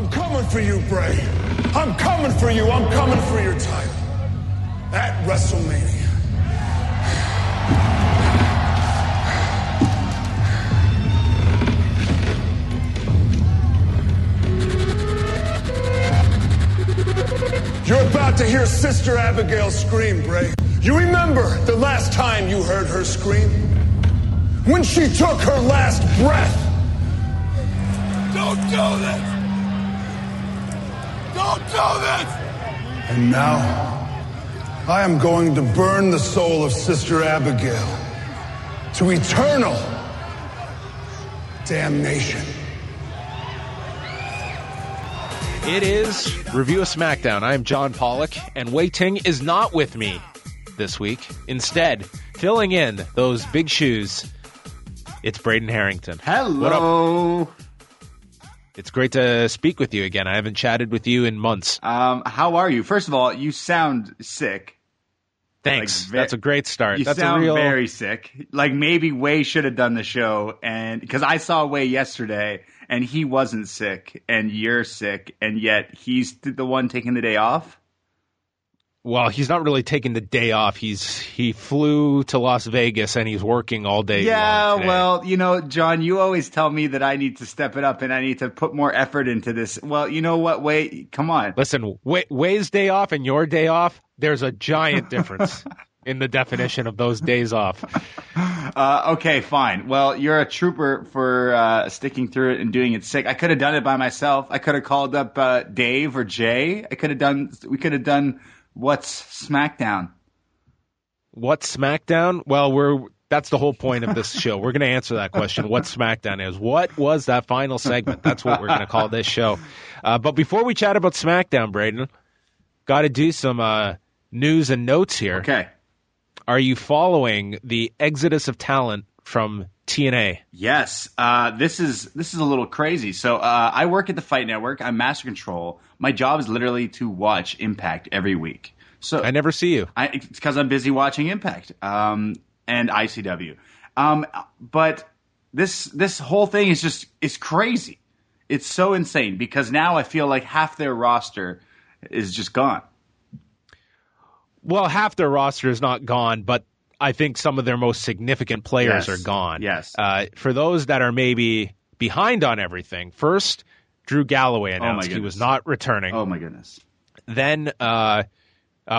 I'm coming for you, Bray. I'm coming for you. I'm coming for your title. At WrestleMania. You're about to hear Sister Abigail scream, Bray. You remember the last time you heard her scream? When she took her last breath. Don't do this! Don't do this! And now, I am going to burn the soul of Sister Abigail to eternal damnation. It is Review a SmackDown. I am John Pollock, and Wei Ting is not with me this week. Instead, filling in those big shoes, it's Braden Herrington. Hello. It's great to speak with you again. I haven't chatted with you in months. How are you? First of all, you sound sick. Thanks. That's a great start. You That's sound very sick. Like maybe Wei should have done the show, and because I saw Wei yesterday, and he wasn't sick, and you're sick, and yet he's the one taking the day off. Well, he's not really taking the day off. He flew to Las Vegas and he's working all day. Yeah, long today. Well, you know, John, you always tell me that I need to step it up and I need to put more effort into this. Well, you know what, Wei? Come on. Listen, Wei's day off and your day off, there's a giant difference in the definition of those days off. Okay, fine. Well, you're a trooper for sticking through it and doing it sick. I could have done it by myself. I could have called up Dave or Jay. We could have done What's SmackDown? What's SmackDown? Well, that's the whole point of this show. We're going to answer that question. What SmackDown is? What was that final segment? That's what we're going to call this show. But before we chat about SmackDown, Braden, got to do some news and notes here. Okay. Are you following the exodus of talent from TNA? Yes. This is a little crazy. So I work at the Fight Network. I'm Master Control. My job is literally to watch Impact every week. So I never see you. It's because I'm busy watching Impact and ICW. But this whole thing is crazy. It's so insane because now I feel like half their roster is just gone. Well, half their roster is not gone, but I think some of their most significant players are gone. Yes. For those that are maybe behind on everything, first, Drew Galloway announced he was not returning. Oh, my goodness. Then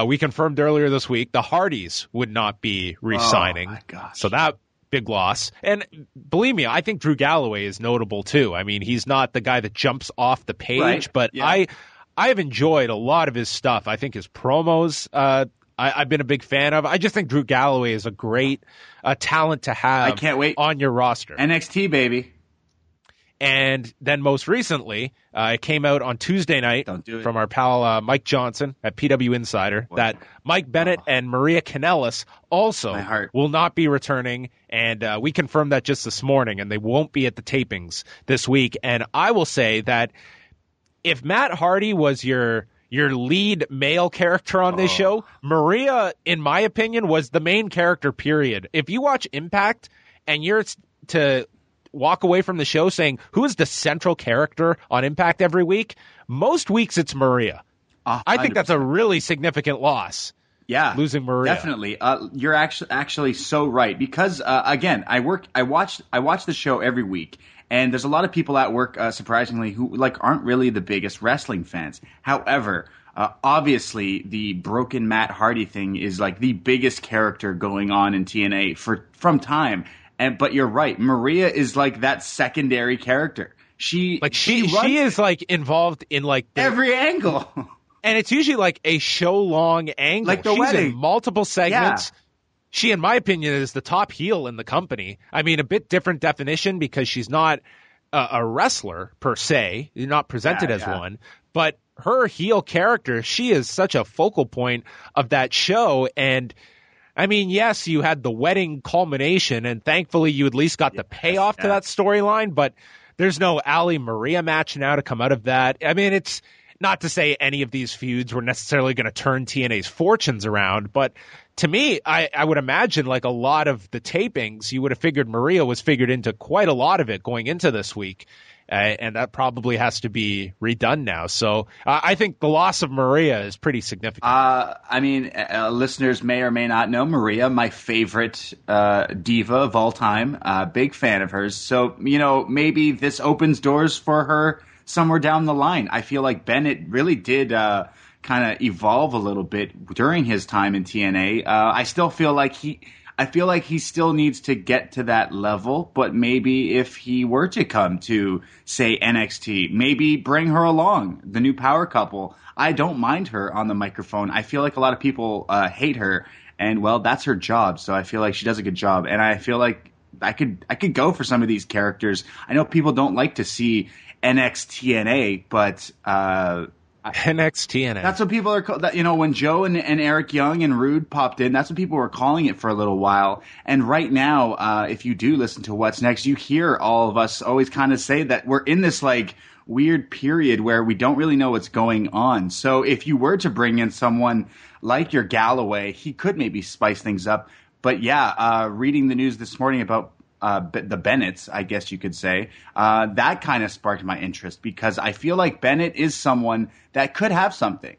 we confirmed earlier this week the Hardys would not be re-signing. Oh, my gosh. So that big loss. And believe me, I think Drew Galloway is notable too. I mean, he's not the guy that jumps off the page, right. But yeah. I have enjoyed a lot of his stuff. I think his promos I've been a big fan of. I just think Drew Galloway is a great talent to have. I can't wait. On your roster. NXT, baby. And then most recently, it came out on Tuesday night from our pal Mike Johnson at PW Insider that Mike Bennett and Maria Kanellis also will not be returning. And we confirmed that just this morning, and they won't be at the tapings this week. And I will say that if Matt Hardy was your lead male character on this show, Maria, in my opinion, was the main character, period. If you watch Impact and you're to walk away from the show saying, who is the central character on Impact every week? Most weeks it's Maria. I think that's a really significant loss. Yeah, losing Maria. Definitely. You're actually so right because again, I watch the show every week, and there's a lot of people at work, surprisingly, who aren't really the biggest wrestling fans. However, obviously the broken Matt Hardy thing is the biggest character going on in TNA from time. But you're right, Maria is that secondary character. She is involved in every angle. And it's usually a show-long angle. Like the She's wedding. in multiple segments. Yeah. She, in my opinion, is the top heel in the company. I mean, a bit different definition because she's not a wrestler, per se. You're not presented as one. But her heel character, she is such a focal point of that show. And, I mean, yes, you had the wedding culmination, and thankfully you at least got the payoff to that storyline. But there's no Ali Maria match now to come out of that. I mean, it's not to say any of these feuds were necessarily going to turn TNA's fortunes around, but to me, I would imagine a lot of the tapings, you would have figured Maria was figured into quite a lot of it going into this week. and that probably has to be redone now. So I think the loss of Maria is pretty significant. Listeners may or may not know Maria, my favorite diva of all time. Big fan of hers. So, maybe this opens doors for her somewhere down the line. I feel like Bennett really did kind of evolve a little bit during his time in TNA. I feel like he still needs to get to that level, but maybe if he were to come to, say, NXT, maybe bring her along, the new power couple. I don't mind her on the microphone. I feel like a lot of people hate her, and, well, that's her job, so I feel like she does a good job. And I feel like I could go for some of these characters. I know people don't like to see NXTNA, but NXTNA. That's what people are called. When Joe and Eric Young and Rude popped in, that's what people were calling it for a little while. And right now, if you do listen to What's Next, you hear all of us always kind of say that we're in this like weird period where we don't really know what's going on. So if you were to bring in someone like your Galloway, he could maybe spice things up. But yeah, reading the news this morning about the Bennetts, I guess you could say, that kind of sparked my interest because I feel like Bennett is someone that could have something.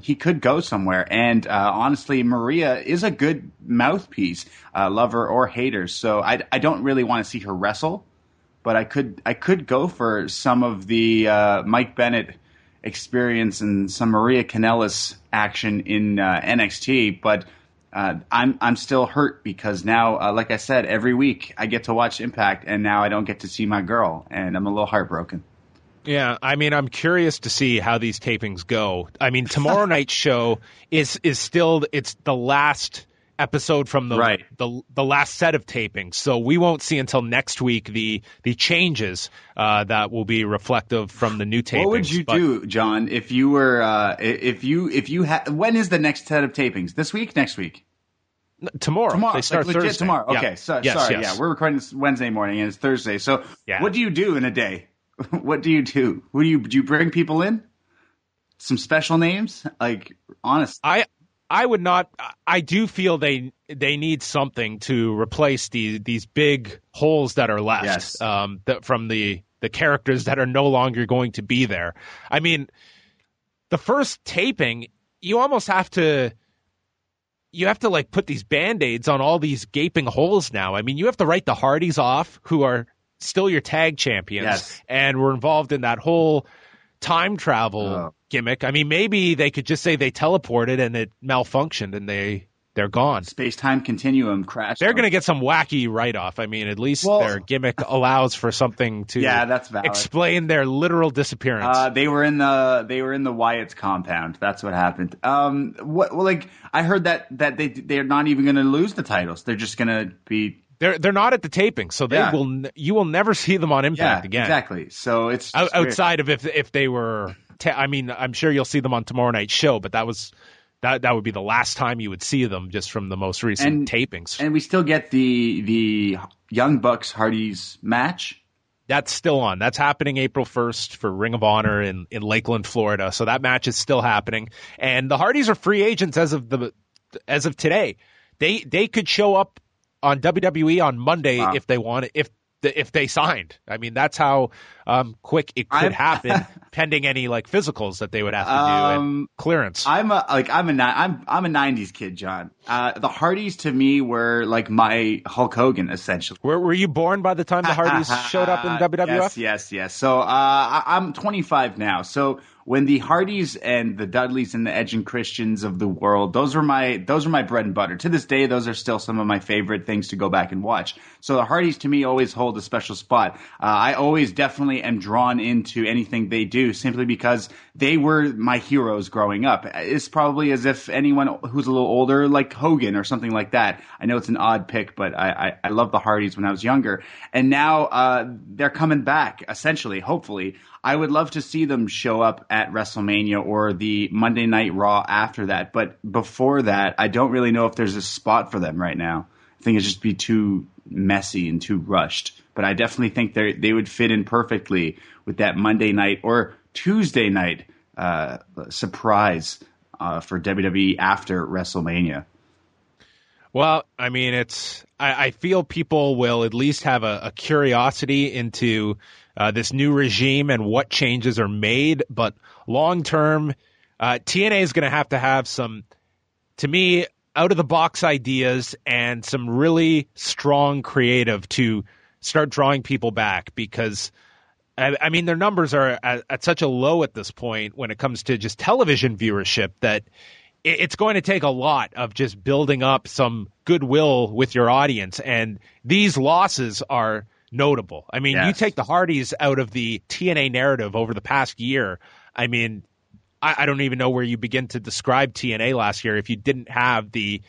He could go somewhere. And honestly, Maria is a good mouthpiece, lover or hater. So I don't really want to see her wrestle, but I could go for some of the Mike Bennett experience and some Maria Kanellis action in NXT. But I'm still hurt because now, like I said, every week I get to watch Impact, and now I don't get to see my girl, and I'm a little heartbroken. Yeah, I'm curious to see how these tapings go. Tomorrow night's show is still the last episode from the last set of tapings, so we won't see until next week the changes that will be reflective from the new tapings. What would you do, John, if you were when is the next set of tapings? This week? Next week? Tomorrow. They start legit Thursday. Tomorrow. Okay, Yes. sorry. Yes. Yeah, we're recording this Wednesday morning and it's Thursday. So yeah. What do you do in a day? What do you do? Do you bring people in? Some special names? Like, honestly. I would not. I do feel they need something to replace these big holes that are left. Yes. From the characters that are no longer going to be there. The first taping, you almost have to. You have to like put these Band-Aids on all these gaping holes now. You have to write the Hardys off, who are still your tag champions, yes, and were involved in that whole time travel gimmick. Maybe they could just say they teleported and it malfunctioned and they're gone. Space-time continuum crashed. They're going to get some wacky write-off. At least their gimmick allows for something to that's valid. Explain their literal disappearance. They were in the Wyatt's compound. That's what happened. I heard that they're not even going to lose the titles. They're just going to be. They're not at the taping, so you will never see them on Impact again. Exactly. So it's outside of if they were. I'm sure you'll see them on tomorrow night's show, but that would be the last time you would see them, just from the most recent tapings. And we still get the Young Bucks Hardys match. That's still on. That's happening April 1st for Ring of Honor in Lakeland, Florida. So that match is still happening. And the Hardys are free agents as of today. They could show up on WWE on Monday if they want it, if they signed. That's how quick it could happen, pending any physicals that they would have to do and clearance. I'm a 90s kid, John. The Hardys to me were like my Hulk Hogan, essentially. Were you born by the time the Hardys showed up in WWF? Yes. So I'm 25 now. So when the Hardys and the Dudleys and the Edge and Christians of the world, those were my bread and butter. To this day, those are still some of my favorite things to go back and watch. So the Hardys to me always hold a special spot. I always definitely am drawn into anything they do simply because they were my heroes growing up. It's probably as if anyone who's a little older, like Hogan or something like that. I know it's an odd pick, but I loved the Hardys when I was younger. And now they're coming back, essentially, hopefully. I would love to see them show up at WrestleMania or the Monday Night Raw after that. But before that, I don't really know if there's a spot for them right now. I think it'd just be too messy and too rushed. But I definitely think they would fit in perfectly with that Monday night or Tuesday night surprise for WWE after WrestleMania. Well, I feel people will at least have a curiosity into this new regime and what changes are made. But long term, TNA is going to have some, to me, out of the box ideas and some really strong creative to start drawing people back, because I mean, their numbers are at such a low at this point when it comes to just television viewership that it's going to take a lot of just building up some goodwill with your audience. And these losses are notable. I mean, You take the Hardys out of the TNA narrative over the past year. I mean, I don't even know where you begin to describe TNA last year if you didn't have the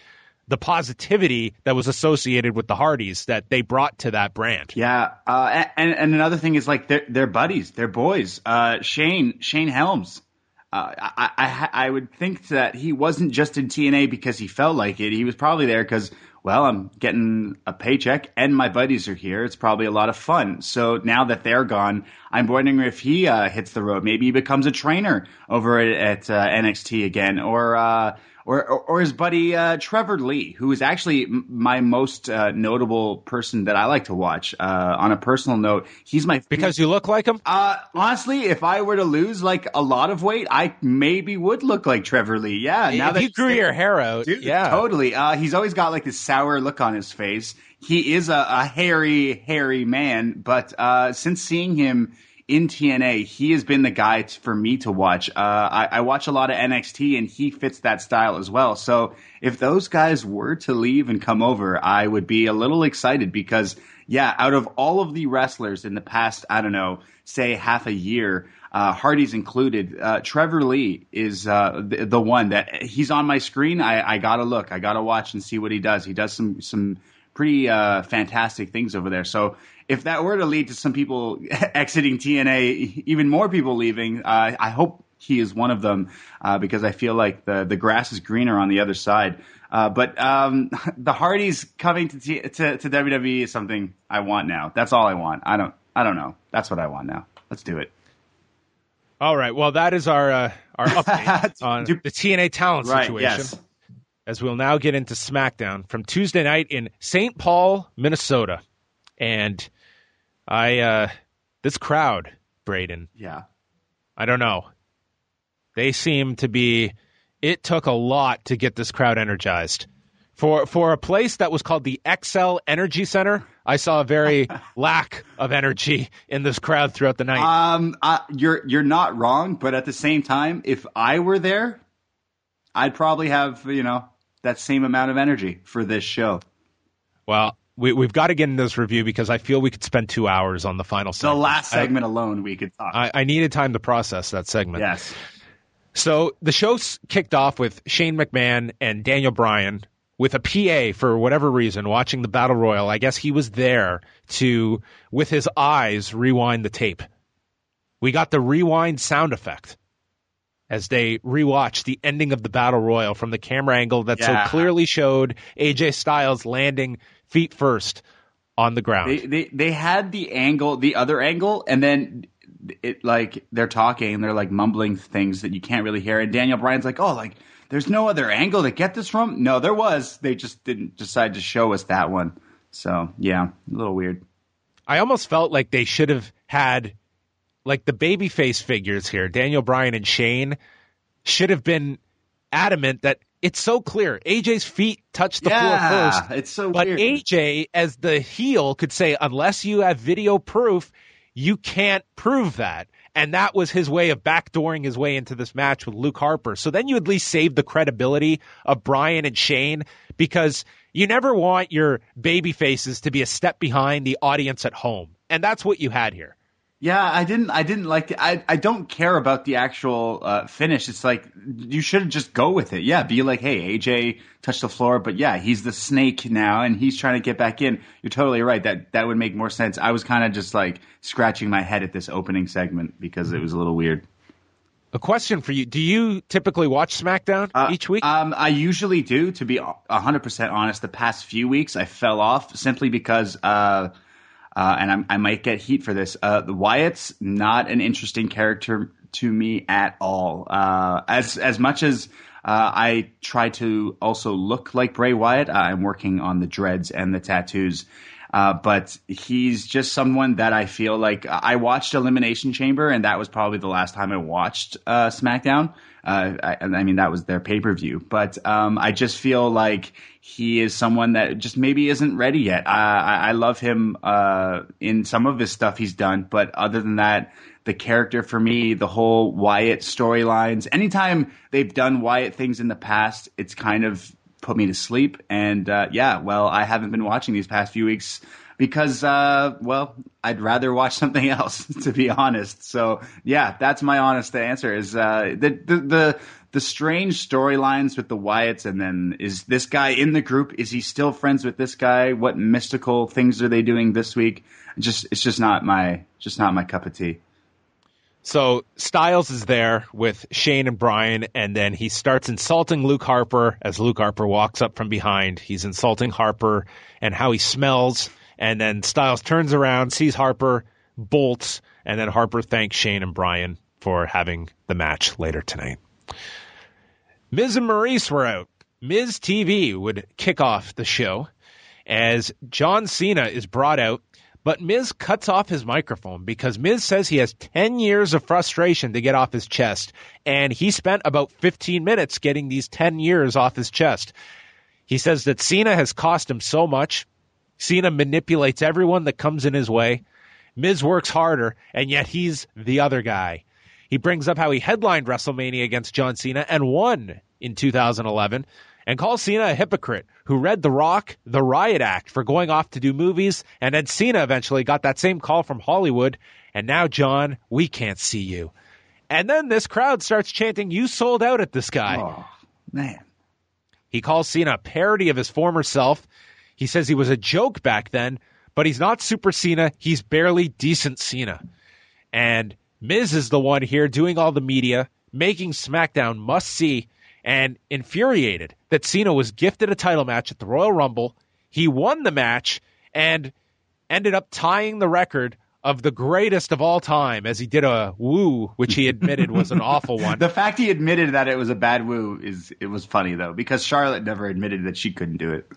positivity that was associated with the Hardys that they brought to that brand. Yeah, and another thing is like they're buddies, they're boys. Shane Helms. I would think that he wasn't just in TNA because he felt like it. He was probably there because, well, I'm getting a paycheck and my buddies are here. It's probably a lot of fun. So now that they're gone, I'm wondering if he hits the road. Maybe he becomes a trainer over at NXT again, or his buddy Trevor Lee, who is actually my most notable person that I like to watch. On a personal note, he's my because you look like him. Honestly, if I were to lose like a lot of weight, I maybe would look like Trevor Lee. Yeah, now that you grew your hair out, dude, yeah, totally. He's always got like this sour look on his face. He is a hairy man, but since seeing him in TNA, he has been the guy for me to watch. I watch a lot of NXT, and he fits that style as well. So if those guys were to leave and come over, I would be a little excited because, yeah, out of all of the wrestlers in the past, I don't know, say half a year, Hardy's included, Trevor Lee is the one that he's on my screen. I gotta look. I gotta watch and see what he does. He does some pretty fantastic things over there. So if that were to lead to some people exiting TNA, even more people leaving, I hope he is one of them because I feel like the grass is greener on the other side. But the Hardys coming to WWE is something I want now. That's all I want. I don't know. That's what I want now. Let's do it. All right. Well, that is our update on the TNA talent situation. Yes. As we'll now get into SmackDown from Tuesday night in St. Paul, Minnesota. And this crowd, Braden. Yeah. I don't know. They seem to be, it took a lot to get this crowd energized. For a place that was called the XL Energy Center, I saw a very lack of energy in this crowd throughout the night. You're not wrong, but at the same time, if I were there, I'd probably have, that same amount of energy for this show. Well, we've got to get into this review because I feel we could spend 2 hours on the final segment. The last segment alone, we could talk. I needed time to process that segment. Yes. So the show kicked off with Shane McMahon and Daniel Bryan with a PA for whatever reason watching the Battle Royal. I guess he was there to, with his eyes, rewind the tape. We got the rewind sound effect as they rewatched the ending of the Battle Royal from the camera angle that so clearly showed AJ Styles landing feet first on the ground. They had the other angle, and then it like they're talking and they're like mumbling things that you can't really hear. And Daniel Bryan's like, "Oh, like there's no other angle to get this from." No, there was. They just didn't decide to show us that one. So yeah, a little weird. I almost felt like they should have had like the babyface figures here, Daniel Bryan and Shane, should have been adamant that it's so clear. AJ's feet touched the floor first. It's so but weird. AJ, as the heel, could say, unless you have video proof, you can't prove that. And that was his way of backdooring his way into this match with Luke Harper. So then you at least save the credibility of Bryan and Shane, because you never want your baby faces to be a step behind the audience at home. And that's what you had here. Yeah, I didn't like it. I don't care about the actual finish. It's like you should just go with it. Yeah, be like, hey, AJ touched the floor, but yeah, he's the snake now and he's trying to get back in. You're totally right. That would make more sense. I was kind of just like scratching my head at this opening segment because it was a little weird. A question for you. Do you typically watch SmackDown each week? I usually do, to be 100% honest. The past few weeks I fell off simply because and I might get heat for this. The Wyatt's not an interesting character to me at all. As much as I try to also look like Bray Wyatt, I'm working on the dreads and the tattoos. But he's just someone that I feel like I watched Elimination Chamber, and that was probably the last time I watched SmackDown. I mean, that was their pay-per-view. But I just feel like he is someone that just maybe isn't ready yet. I love him in some of his stuff he's done. But other than that, the character for me, the whole Wyatt storylines, anytime they've done Wyatt things in the past, it's kind of put me to sleep. And I haven't been watching these past few weeks because, I'd rather watch something else, to be honest. So yeah, that's my honest answer is the strange storylines with the Wyatts. And then is this guy in the group? Is he still friends with this guy? What mystical things are they doing this week? It's just not my cup of tea. So Styles is there with Shane and Bryan, and then he starts insulting Luke Harper as Luke Harper walks up from behind. He's insulting Harper and how he smells, and then Styles turns around, sees Harper, bolts, and then Harper thanks Shane and Bryan for having the match later tonight. Miz and Maurice were out. Miz TV would kick off the show as John Cena is brought out. But Miz cuts off his microphone because Miz says he has 10 years of frustration to get off his chest, and he spent about 15 minutes getting these 10 years off his chest. He says that Cena has cost him so much. Cena manipulates everyone that comes in his way. Miz works harder, and yet he's the other guy. He brings up how he headlined WrestleMania against John Cena and won in 2011. And calls Cena a hypocrite who read The Rock, the Riot Act for going off to do movies, and then Cena eventually got that same call from Hollywood, and now, John, we can't see you. And then this crowd starts chanting, "You sold out" at this guy. Oh, man. He calls Cena a parody of his former self. He says he was a joke back then, but he's not Super Cena. He's barely decent Cena. And Miz is the one here doing all the media, making SmackDown must-see, and infuriated that Cena was gifted a title match at the Royal Rumble. He won the match and ended up tying the record of the greatest of all time as he did a woo, which he admitted was an awful one. The fact he admitted that it was a bad woo it was funny, though, because Charlotte never admitted that she couldn't do it.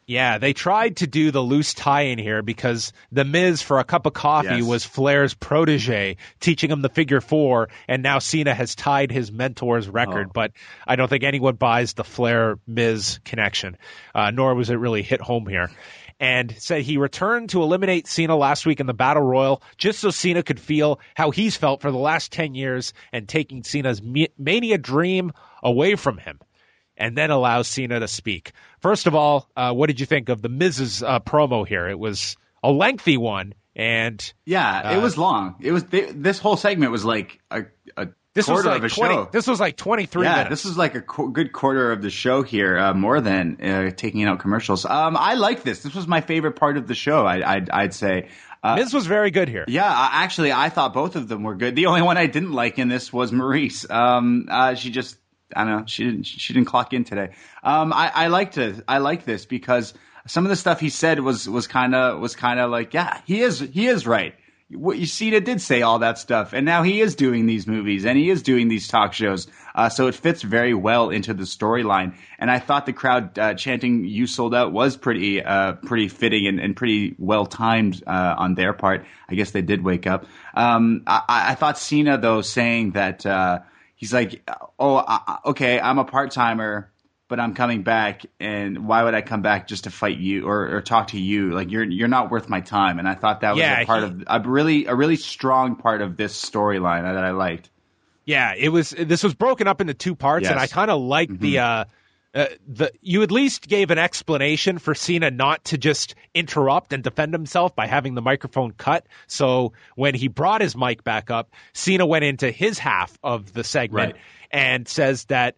Yeah, they tried to do the loose tie-in here because The Miz for a cup of coffee was Flair's protege, teaching him the figure four, and now Cena has tied his mentor's record. But I don't think anyone buys the Flair-Miz connection, nor was it really hit home here. And said he returned to eliminate Cena last week in the Battle Royal just so Cena could feel how he's felt for the last 10 years and taking Cena's Mania dream away from him. And then allows Cena to speak. First of all, what did you think of the Miz's promo here? It was a lengthy one, and it was long. It was this whole segment was like a quarter of a show. This was like 23 minutes. Yeah, this was like a good quarter of the show here, more than taking out commercials. I like this. This was my favorite part of the show. I'd say. Miz was very good here. Yeah, actually, I thought both of them were good. The only one I didn't like in this was Maurice. She just. I don't know. She didn't clock in today. I liked it. I like this because some of the stuff he said was kind of like, yeah, he is right. What you Cena did say all that stuff, and now he is doing these movies and he is doing these talk shows. So it fits very well into the storyline. And I thought the crowd chanting "You sold out" was pretty fitting and pretty well timed on their part. I guess they did wake up. I thought Cena though saying that. He's like, okay, I'm a part-timer, but I'm coming back, and why would I come back just to fight you or talk to you? Like, you're not worth my time. And I thought that was a really strong part of this storyline that I liked. Yeah, this was broken up into two parts, and I kind of liked you at least gave an explanation for Cena not to just interrupt and defend himself by having the microphone cut. So when he brought his mic back up, Cena went into his half of the segment and says that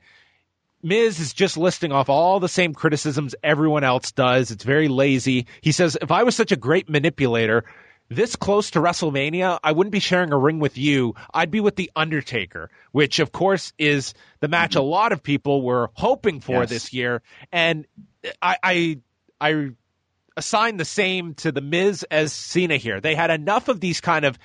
Miz is just listing off all the same criticisms everyone else does. It's very lazy. He says, if I was such a great manipulator, this close to WrestleMania, I wouldn't be sharing a ring with you. I'd be with The Undertaker, which, of course, is the match a lot of people were hoping for this year. And I assign the same to The Miz as Cena here. They had enough of these kind of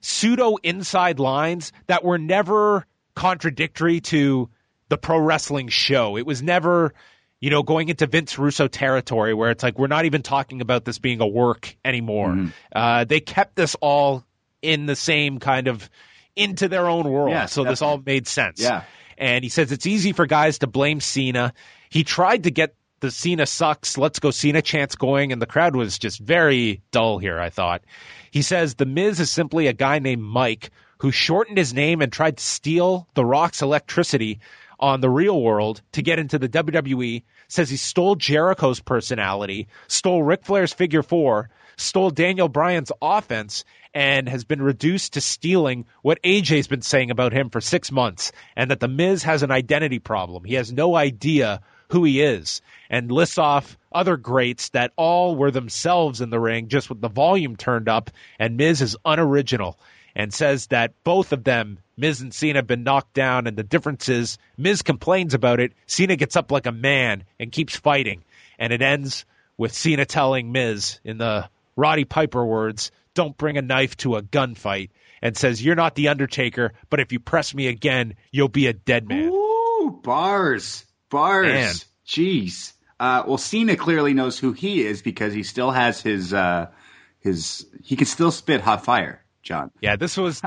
pseudo-inside lines that were never contradictory to the pro wrestling show. It was never going into Vince Russo territory where it's like, we're not even talking about this being a work anymore. Mm-hmm. They kept this all in the same kind of into their own world. Yes, so definitely. This all made sense. Yeah. And he says it's easy for guys to blame Cena. He tried to get the Cena sucks, let's go Cena chants going, and the crowd was just very dull here, I thought. He says The Miz is simply a guy named Mike who shortened his name and tried to steal The Rock's electricity on the real world to get into the WWE, says he stole Jericho's personality, stole Ric Flair's figure four, stole Daniel Bryan's offense, and has been reduced to stealing what AJ's been saying about him for 6 months, and that The Miz has an identity problem. He has no idea who he is, and lists off other greats that all were themselves in the ring, just with the volume turned up, and Miz is unoriginal, and says that both of them, Miz and Cena, have been knocked down, and the difference is Miz complains about it, Cena gets up like a man and keeps fighting, and it ends with Cena telling Miz, in the Roddy Piper words, "Don't bring a knife to a gunfight," and says, "You're not The Undertaker, but if you press me again, you'll be a dead man." Ooh, bars. Man. Jeez. Well, Cena clearly knows who he is because he still has his he can still spit hot fire, John. Yeah, this was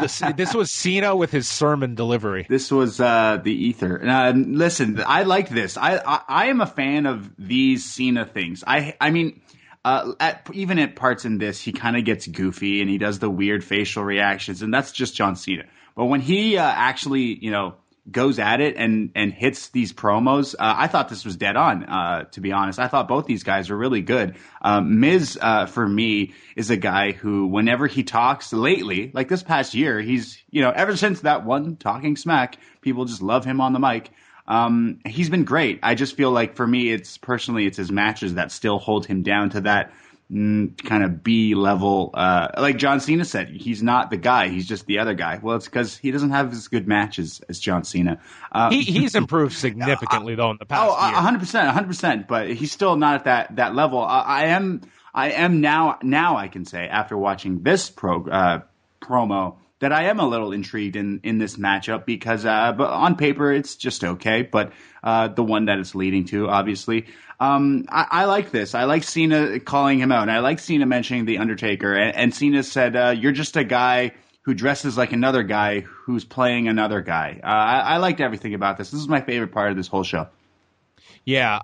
Cena with his sermon delivery. This was the ether. Listen, I like this. I am a fan of these Cena things. I mean, even at parts in this, he kind of gets goofy and he does the weird facial reactions, and that's just John Cena. But when he actually, goes at it and hits these promos, I thought this was dead on, to be honest. I thought both these guys were really good. Miz, for me, is a guy who, whenever he talks lately, like this past year, he's, ever since that one Talking Smack, people just love him on the mic. He's been great. I just feel like, for me, it's his matches that still hold him down to that kind of B level. Like John Cena said, he's not the guy, he's just the other guy. Well, it's because he doesn't have as good matches as John Cena. He's improved significantly though in the past year. 100%, but he's still not at that level. I am now I can say, after watching this promo, that I am a little intrigued in this matchup because but on paper it's just okay, but the one that it's leading to, obviously. I like this. I like Cena calling him out, and I like Cena mentioning The Undertaker. And Cena said, "You're just a guy who dresses like another guy who's playing another guy." I liked everything about this. This is my favorite part of this whole show. Yeah,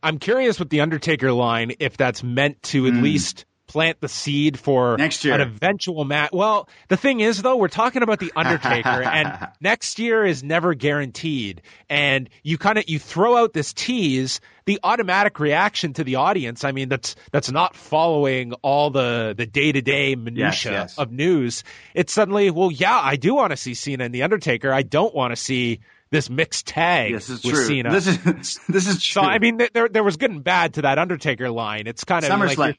I'm curious with The Undertaker line if that's meant to at least plant the seed for next year, an eventual match. Well, the thing is, though, we're talking about The Undertaker, and next year is never guaranteed. And you throw out this tease, the automatic reaction to the audience, I mean, that's not following all the day-to-day minutia of news. It's suddenly, well, yeah, I do want to see Cena and The Undertaker. I don't want to see this mixed tag with Cena. This is true. So, I mean, there was good and bad to that Undertaker line. It's kind of like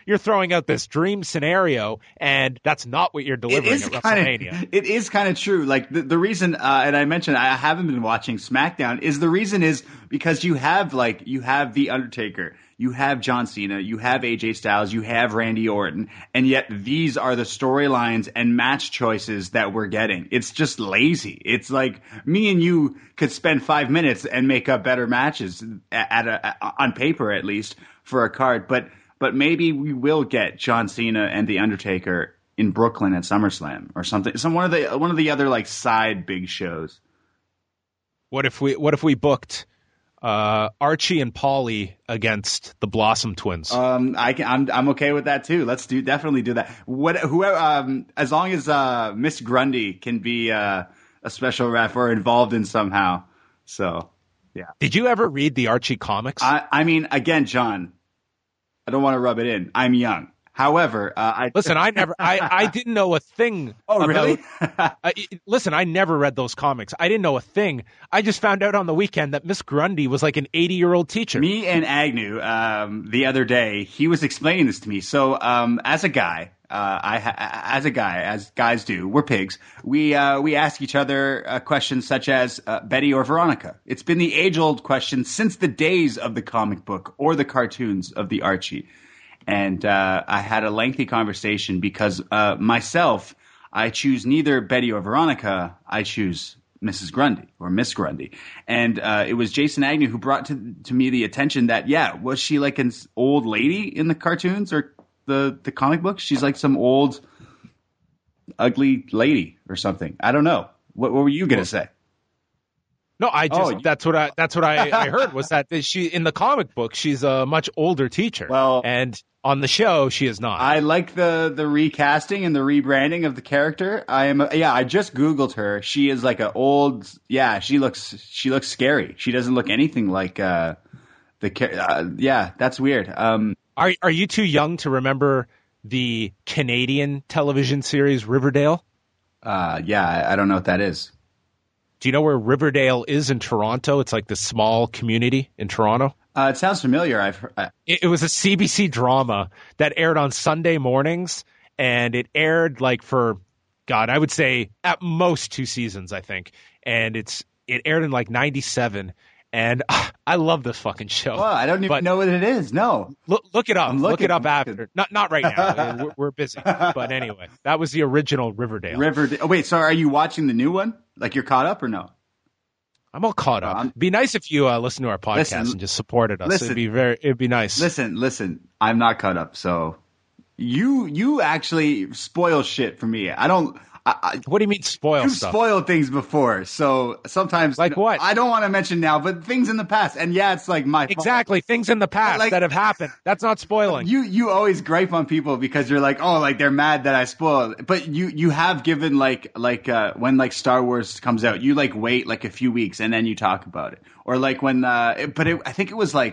you're throwing out this dream scenario, and that's not what you're delivering at WrestleMania. It is kind of true. Like, the reason, and I mentioned I haven't been watching SmackDown, is because you have The Undertaker, you have John Cena, you have AJ Styles, you have Randy Orton, and yet these are the storylines and match choices that we're getting. It's just lazy. It's like me and you could spend 5 minutes and make up better matches on paper, at least, for a card. But maybe we will get John Cena and The Undertaker in Brooklyn at SummerSlam or something. One of the other like side big shows. What if we booked Archie and Paulie against the Blossom Twins? I'm okay with that too. Let's definitely do that. Whoever, as long as Miss Grundy can be a special ref or involved in somehow. So yeah. Did you ever read the Archie comics? I mean, again, John, I don't want to rub it in. I'm young. However, I didn't know a thing. Oh, really? Listen, I never read those comics. I didn't know a thing. I just found out on the weekend that Miss Grundy was like an 80-year-old teacher. Me and Agnew, the other day, he was explaining this to me. So, as a guy, as guys do, we're pigs. We ask each other questions such as Betty or Veronica. It's been the age-old question since the days of the comic book or the cartoons of the Archie. And I had a lengthy conversation because myself, I choose neither Betty or Veronica. I choose Mrs. Grundy or Miss Grundy. And it was Jason Agnew who brought to me the attention that, was she like an old lady in the cartoons or the comic books? She's like some old, ugly lady or something. I don't know. What were you going to say? No, that's what I heard was that she in the comic book she's a much older teacher. Well, and on the show she is not. I like the recasting and the rebranding of the character. I just Googled her. She is like she looks scary. She doesn't look anything like that's weird. Are you too young to remember the Canadian television series Riverdale? I don't know what that is. Do you know where Riverdale is in Toronto? It's like this small community in Toronto. It sounds familiar. It was a CBC drama that aired on Sunday mornings, and it aired like for, I would say at most 2 seasons, I think. And it aired in like 97. And I love this fucking show. Well, I don't even know what it is. No. Look it up. Look it up after. Not right now. We're busy. But anyway, that was the original Riverdale. Oh, wait, so are you watching the new one? Like you're caught up or no? I'm all caught up. It'd be nice if you listen to our podcast and just supported us. It'd be nice. Listen. I'm not caught up. So you actually spoil shit for me. I don't. What do you mean spoil You've stuff? spoiled things before, so sometimes like what? I don't want to mention now, but things in the past, and it's like my exactly fault. Things in the past that have happened. That's not spoiling. You always gripe on people because you're like, oh, like they're mad that I spoiled, but you have given like when like Star Wars comes out, you like wait like a few weeks and then you talk about it, or like when I think it was a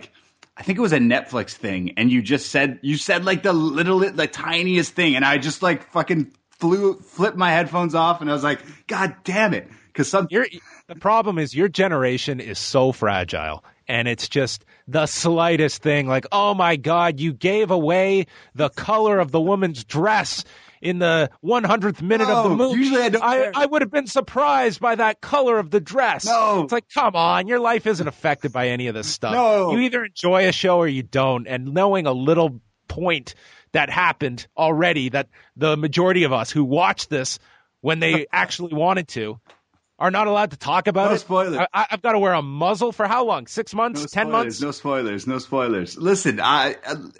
Netflix thing, and you said like the tiniest thing, and I just like fucking flipped my headphones off, and I was like, God damn it. Because the problem is your generation is so fragile, and it's just the slightest thing like, oh my God, you gave away the color of the woman's dress in the 100th minute of the movie. Usually I would have been surprised by that color of the dress. No. It's like, come on, your life isn't affected by any of this stuff. No. You either enjoy a show or you don't, and knowing a little point that happened already, that the majority of us who watched this when they actually wanted to are not allowed to talk about it. No spoilers. I've got to wear a muzzle for how long? 6 months? 10 months? No spoilers. Listen,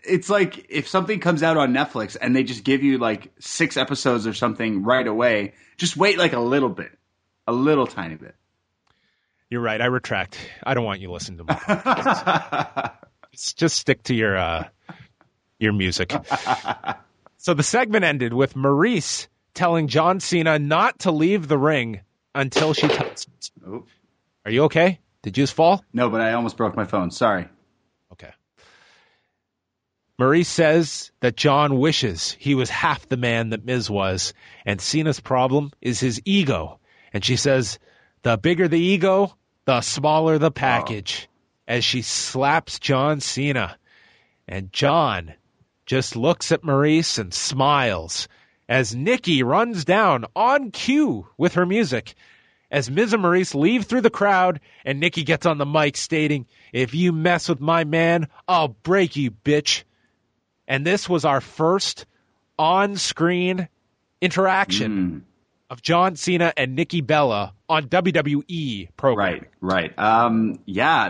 it's like if something comes out on Netflix and they just give you like 6 episodes or something right away, just wait like a little bit. A little tiny bit. You're right. I retract. I don't want you listening to my just stick to your music. So the segment ended with Maurice telling John Cena not to leave the ring until she tells him. Oh. Are you okay? Did you just fall? No, but I almost broke my phone. Sorry. Okay. Maurice says that John wishes he was half the man that Miz was, and Cena's problem is his ego. And she says, the bigger the ego, the smaller the package, as she slaps John Cena. And John just looks at Maurice and smiles as Nikki runs down on cue with her music as Miz and Maurice leave through the crowd, and Nikki gets on the mic stating, if you mess with my man, I'll break you, bitch. And this was our first on-screen interaction of John Cena and Nikki Bella on WWE programming. Right.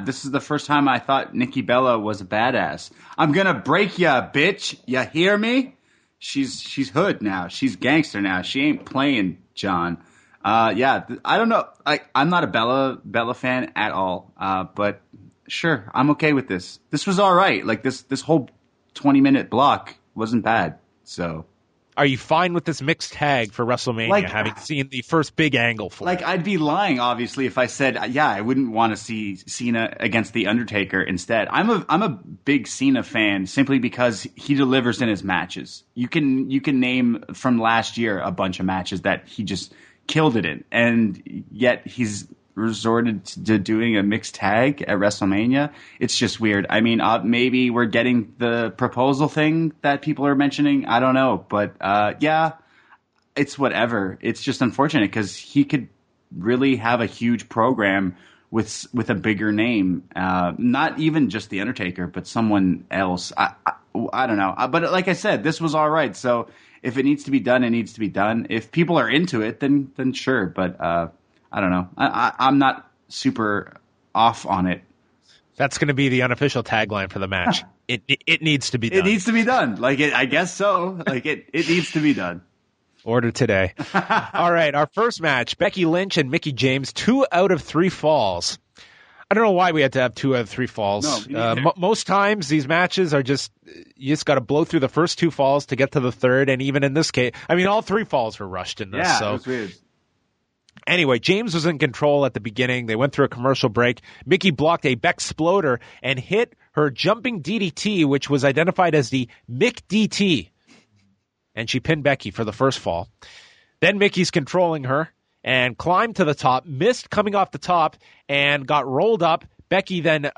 This is the first time I thought Nikki Bella was a badass. I'm gonna break ya, bitch. Ya hear me? She's hood now. She's gangster now. She ain't playing John. I don't know. I'm not a Bella fan at all. But sure, I'm okay with this. This was all right. Like this whole 20-minute block wasn't bad. So. Are you fine with this mixed tag for WrestleMania, having seen the first big angle for it? I'd be lying, obviously, if I said, I wouldn't want to see Cena against The Undertaker instead. I'm a big Cena fan simply because he delivers in his matches. You can name from last year a bunch of matches that he just killed it in, and yet he's resorted to doing a mixed tag at WrestleMania. It's just weird. I mean, maybe we're getting the proposal thing that people are mentioning. I don't know, but it's whatever. It's just unfortunate because he could really have a huge program with a bigger name. Not even just The Undertaker, but someone else. I don't know. But like I said, this was all right. So if it needs to be done, it needs to be done. If people are into it, then sure. But I don't know. I'm not super off on it. That's going to be the unofficial tagline for the match. It needs to be done. It needs to be done. Like I guess so. Like it needs to be done. Order today. All right, our first match, Becky Lynch and Mickie James, 2 out of 3 falls. I don't know why we had to have 2 out of 3 falls. No, most times these matches are you just got to blow through the first 2 falls to get to the third. And even in this case, I mean, all 3 falls were rushed in this. Yeah, so. it was weird. Anyway, James was in control at the beginning. They went through a commercial break. Mickie blocked a Beck-sploder and hit her jumping DDT, which was identified as the Mick DT. And she pinned Becky for the first fall. Then Mickey's controlling her and climbed to the top, missed coming off the top, and got rolled up. Becky then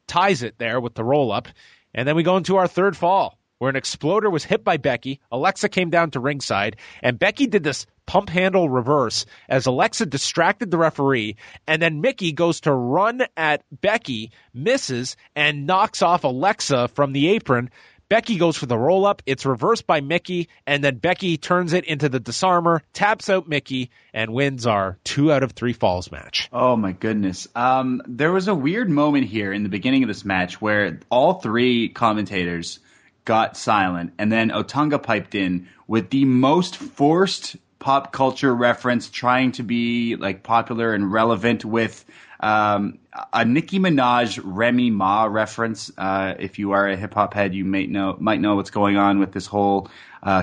ties it there with the roll-up. And then we go into our third fall, where an exploder was hit by Becky. Alexa came down to ringside, and Becky did this pump handle reverse as Alexa distracted the referee, and then Mickie goes to run at Becky, misses, and knocks off Alexa from the apron. Becky goes for the roll-up. It's reversed by Mickie, and then Becky turns it into the disarmer, taps out Mickie, and wins our 2 out of 3 falls match. Oh, my goodness. There was a weird moment here in the beginning of this match where all 3 commentators got silent, and then Otunga piped in with the most forced pop culture reference, trying to be like popular and relevant with a Nicki Minaj Remy Ma reference. If you are a hip hop head, you might know what's going on with this whole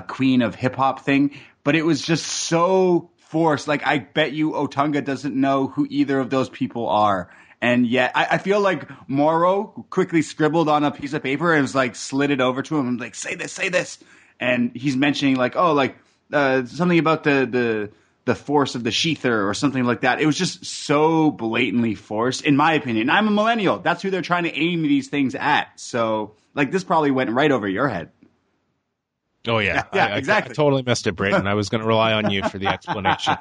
queen of hip hop thing. But it was just so forced. Like, I bet you Otunga doesn't know who either of those people are. And yet, I feel like Morrow quickly scribbled on a piece of paper and was like slid it over to him and like, say this. And he's mentioning like, something about the force of the sheather or something like that. It was just so blatantly forced, in my opinion. I'm a millennial. That's who they're trying to aim these things at. So, like, this probably went right over your head. Oh, yeah. Exactly. I totally missed it, Braden. I was going to rely on you for the explanation.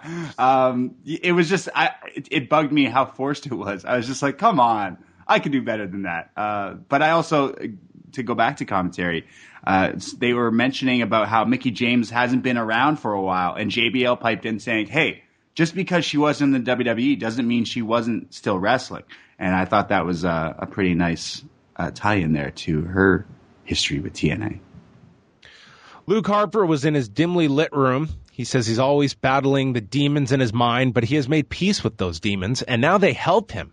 It was just, it bugged me how forced it was. I was just like, come on. I could do better than that. But I also, to go back to commentary, they were mentioning about how Mickie James hasn't been around for a while, and JBL piped in saying, hey, just because she wasn't in the WWE doesn't mean she wasn't still wrestling. And I thought that was a pretty nice tie-in there to her history with TNA. Luke Harper was in his dimly lit room. He says he's always battling the demons in his mind, but he has made peace with those demons, and now they help him.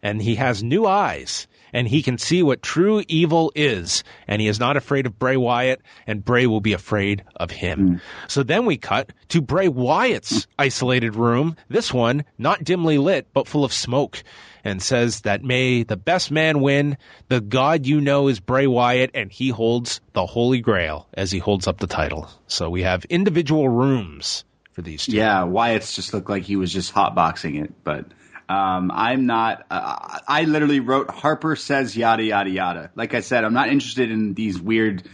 And he has new eyes, and he can see what true evil is, and he is not afraid of Bray Wyatt, and Bray will be afraid of him. So then we cut to Bray Wyatt's isolated room, this one not dimly lit, but full of smoke, and says that may the best man win. The God you know is Bray Wyatt, and he holds the Holy Grail as he holds up the title. So we have individual rooms for these two. Yeah, Wyatt's just looked like he was just hotboxing it, but I'm not. I literally wrote Harper says yada yada yada. Like I said, I'm not interested in these weird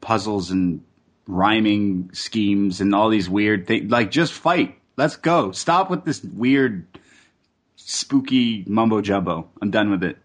puzzles and rhyming schemes and all these weird things. Like, just fight. Let's go. Stop with this weird, spooky mumbo jumbo. I'm done with it.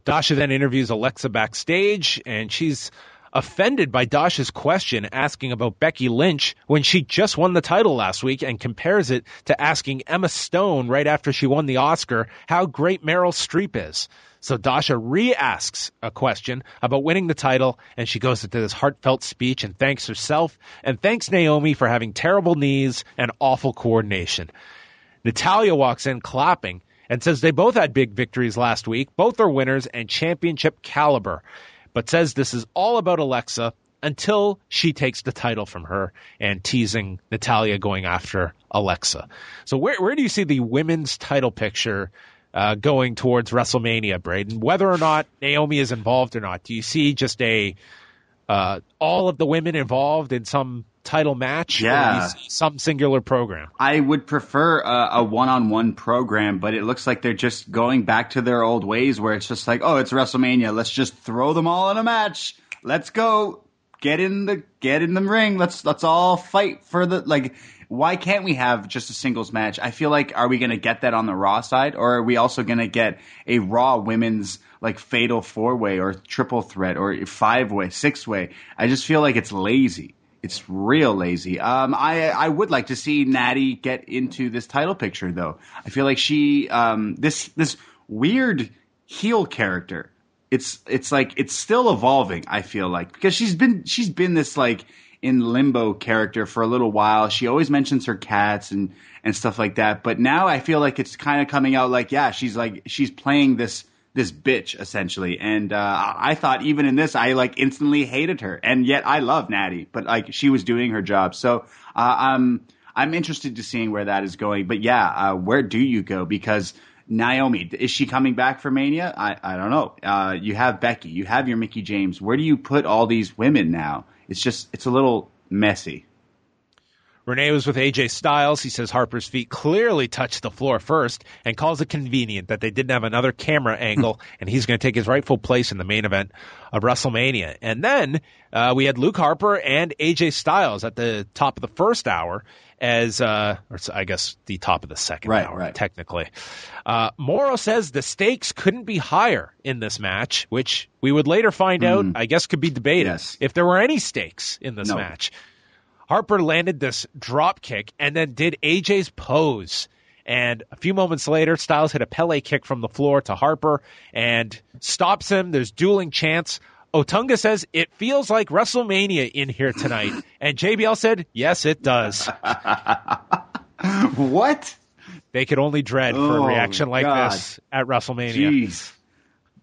Dasha then interviews Alexa backstage, and she's offended by Dasha's question asking about Becky Lynch when she just won the title last week, and compares it to asking Emma Stone right after she won the Oscar how great Meryl Streep is. So Dasha re-asks a question about winning the title, and she goes into this heartfelt speech and thanks herself and thanks Naomi for having terrible knees and awful coordination. Natalya walks in clapping and says they both had big victories last week. Both are winners and championship caliber, but says this is all about Alexa until she takes the title from her, and teasing Natalya going after Alexa. So where do you see the women's title picture going towards WrestleMania, Braden? Whether or not Naomi is involved or not, do you see just all of the women involved in some title match? Yeah. Or do you see some singular program? I would prefer a one-on-one program, but it looks like they're just going back to their old ways where it's just like, oh, it's WrestleMania. Let's just throw them all in a match. Let's go. Get in the ring. Let's all fight for the, like, why can't we have just a singles match? I feel like, are we going to get that on the Raw side, or are we also going to get a Raw women's like fatal 4-way or triple threat or 5-way, 6-way? I just feel like it's lazy. It's real lazy. I would like to see Natty get into this title picture, though. I feel like she this weird heel character. It's like it's still evolving. I feel like because she's been this like in limbo character for a little while. She always mentions her cats and stuff like that. But now I feel like it's kind of coming out like she's playing this bitch essentially. And I thought even in this, I like instantly hated her, and yet I love Natty. But like she was doing her job, so I'm interested to seeing where that is going. But yeah, where do you go? Because Naomi, is she coming back for Mania? I don't know. You have Becky, you have your Mickie James. Where do you put all these women now? It's a little messy. Renee was with AJ Styles. He says Harper's feet clearly touched the floor first and calls it convenient that they didn't have another camera angle, and he's going to take his rightful place in the main event of WrestleMania. And then we had Luke Harper and AJ Styles at the top of the first hour as, or I guess the top of the second hour, technically. Morrow says the stakes couldn't be higher in this match, which we would later find out, I guess could be debated if there were any stakes in this match. Harper landed this drop kick and then did AJ's pose. And a few moments later, Styles hit a Pele kick from the floor to Harper and stops him. There's dueling chants. Otunga says, it feels like WrestleMania in here tonight. And JBL said, yes, it does. What? They could only dread for a reaction like this at WrestleMania. Jeez.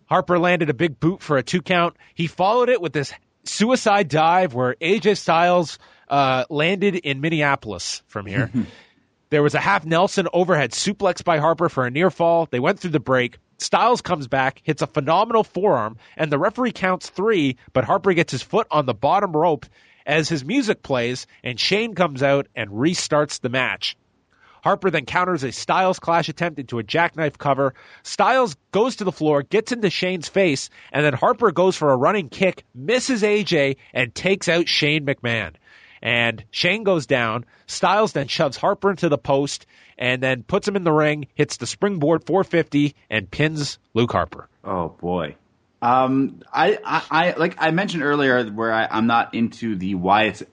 Harper landed a big boot for a 2 count. He followed it with this suicide dive where AJ Styles landed in Minneapolis from here. There was a half Nelson overhead suplex by Harper for a near fall. They went through the break. Styles comes back, hits a phenomenal forearm, and the referee counts 3, but Harper gets his foot on the bottom rope as his music plays, and Shane comes out and restarts the match. Harper then counters a Styles Clash attempt into a jackknife cover. Styles goes to the floor, gets into Shane's face, and then Harper goes for a running kick, misses AJ, and takes out Shane McMahon. And Shane goes down. Styles then shoves Harper into the post and then puts him in the ring, hits the springboard 450, and pins Luke Harper. Oh, boy. I like I mentioned earlier where I'm not into the Wyatts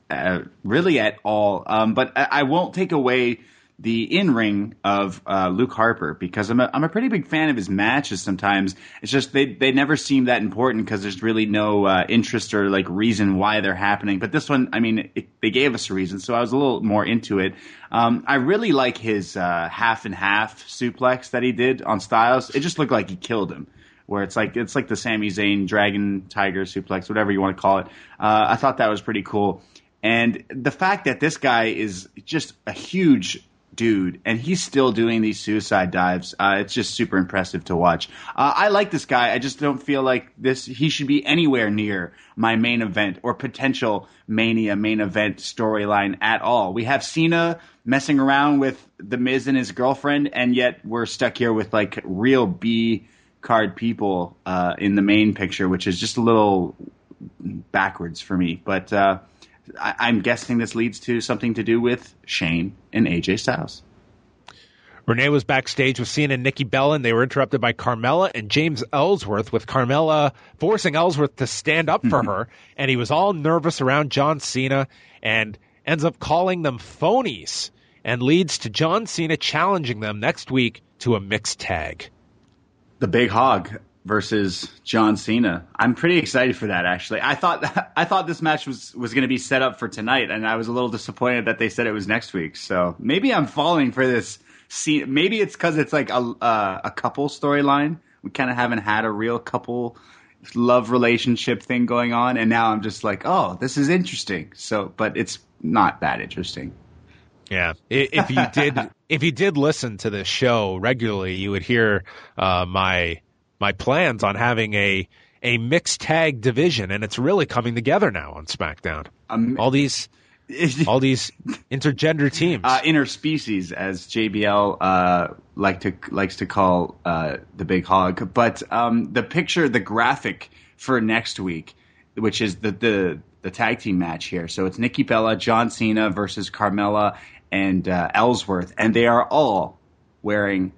really at all, but I won't take away the in-ring of Luke Harper because I'm a pretty big fan of his matches sometimes. It's just they never seem that important because there's really no interest or like reason why they're happening. But this one, I mean, they gave us a reason, so I was a little more into it. I really like his half and half suplex that he did on Styles. It just looked like he killed him. Where it's like the Sami Zayn Dragon Tiger suplex, whatever you want to call it. I thought that was pretty cool. And the fact that this guy is just a huge dude, and he's still doing these suicide dives. It's just super impressive to watch. I like this guy. I just don't feel like he should be anywhere near my main event or potential Mania main event storyline at all. We have Cena messing around with The Miz and his girlfriend, and yet we're stuck here with like real B card people in the main picture, which is just a little backwards for me. But I'm guessing this leads to something to do with Shane and AJ Styles. Renee was backstage with Cena and Nikki Bella, and they were interrupted by Carmella and James Ellsworth, with Carmella forcing Ellsworth to stand up for her, and he was all nervous around John Cena and ends up calling them phonies and leads to John Cena challenging them next week to a mixed tag. The Big Hog versus John Cena. I'm pretty excited for that, actually. I thought this match was going to be set up for tonight, and I was a little disappointed that they said it was next week. So maybe I'm falling for this scene. Maybe it's because it's like a couple storyline. We kind of haven't had a real couple love relationship thing going on, and now I'm just like, oh, this is interesting. So, but it's not that interesting. Yeah, if you did listen to this show regularly, you would hear my plans on having a mixed tag division, and it's really coming together now on SmackDown. All these intergender teams, interspecies, as JBL likes to call the Big Hog. But the graphic for next week, which is the tag team match here. So it's Nikki Bella, John Cena versus Carmella and Ellsworth, and they are all wearing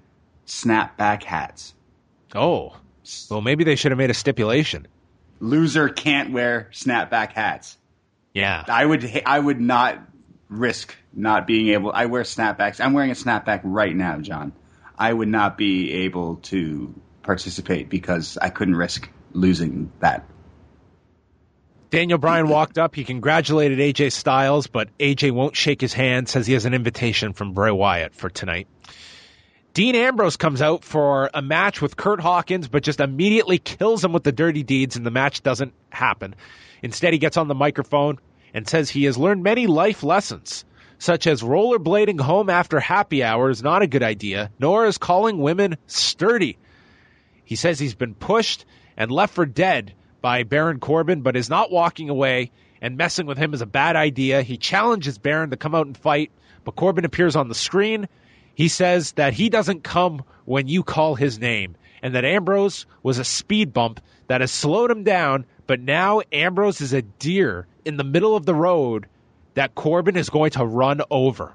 snapback hats. Oh, well, maybe they should have made a stipulation. Loser can't wear snapback hats. Yeah. I would not risk not being able. I wear snapbacks. I'm wearing a snapback right now, John. I would not be able to participate because I couldn't risk losing that. Daniel Bryan walked up. He congratulated AJ Styles, but AJ won't shake his hand, says he has an invitation from Bray Wyatt for tonight. Dean Ambrose comes out for a match with Curt Hawkins, but just immediately kills him with the dirty deeds, and the match doesn't happen. Instead, he gets on the microphone and says he has learned many life lessons, such as rollerblading home after happy hour is not a good idea, nor is calling women sturdy. He says he's been pushed and left for dead by Baron Corbin, but is not walking away, and messing with him is a bad idea. He challenges Baron to come out and fight, but Corbin appears on the screen. He says that he doesn't come when you call his name, and that Ambrose was a speed bump that has slowed him down, but now Ambrose is a deer in the middle of the road that Corbin is going to run over.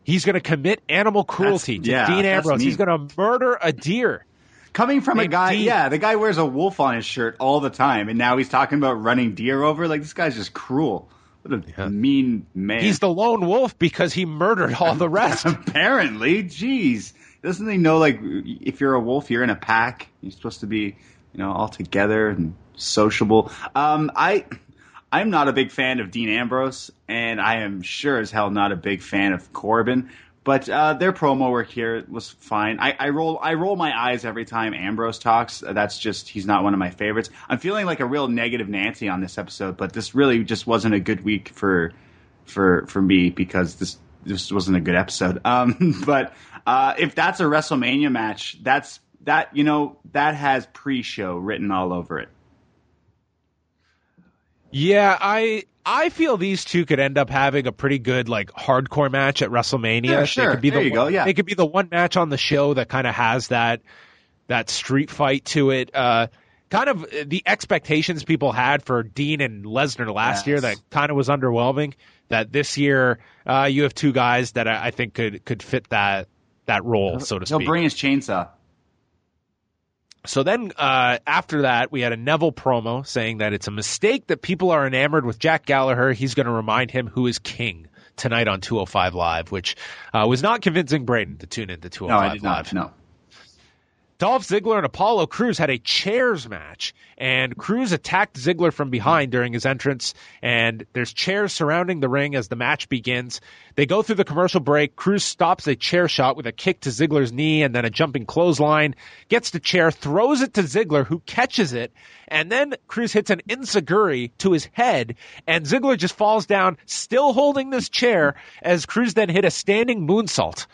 He's going to commit animal cruelty to Dean Ambrose. He's going to murder a deer. Coming from a guy, the guy wears a wolf on his shirt all the time, and now he's talking about running deer over? Like, this guy's just cruel. What a mean man. He's the lone wolf because he murdered all the rest. Apparently. Jeez. Doesn't he know, like, if you're a wolf, you're in a pack. You're supposed to be, all together and sociable. I'm not a big fan of Dean Ambrose, and I am sure as hell not a big fan of Corbin. But their promo work here was fine. I roll my eyes every time Ambrose talks. That's just, he's not one of my favorites. I'm feeling like a real negative Nancy on this episode, but this really just wasn't a good week for me because this wasn't a good episode. But if that's a WrestleMania match, that has pre-show written all over it. Yeah, I feel these two could end up having a pretty good, like, hardcore match at WrestleMania. Yeah, sure. There you go. Yeah. They could be the one match on the show that kind of has that street fight to it. Kind of the expectations people had for Dean and Lesnar last year that kind of was underwhelming. That this year you have two guys that I think could fit that role, so to speak. He'll bring his chainsaw. So then after that, we had a Neville promo saying that it's a mistake that people are enamored with Jack Gallagher. He's going to remind him who is king tonight on 205 Live, which was not convincing Braden to tune into 205 Live. No, I did not. No. Dolph Ziggler and Apollo Crews had a chairs match, and Crews attacked Ziggler from behind during his entrance, and there's chairs surrounding the ring as the match begins. They go through the commercial break. Crews stops a chair shot with a kick to Ziggler's knee and then a jumping clothesline, gets the chair, throws it to Ziggler, who catches it, and then Crews hits an enziguri to his head, and Ziggler just falls down, still holding this chair, as Crews then hit a standing moonsault.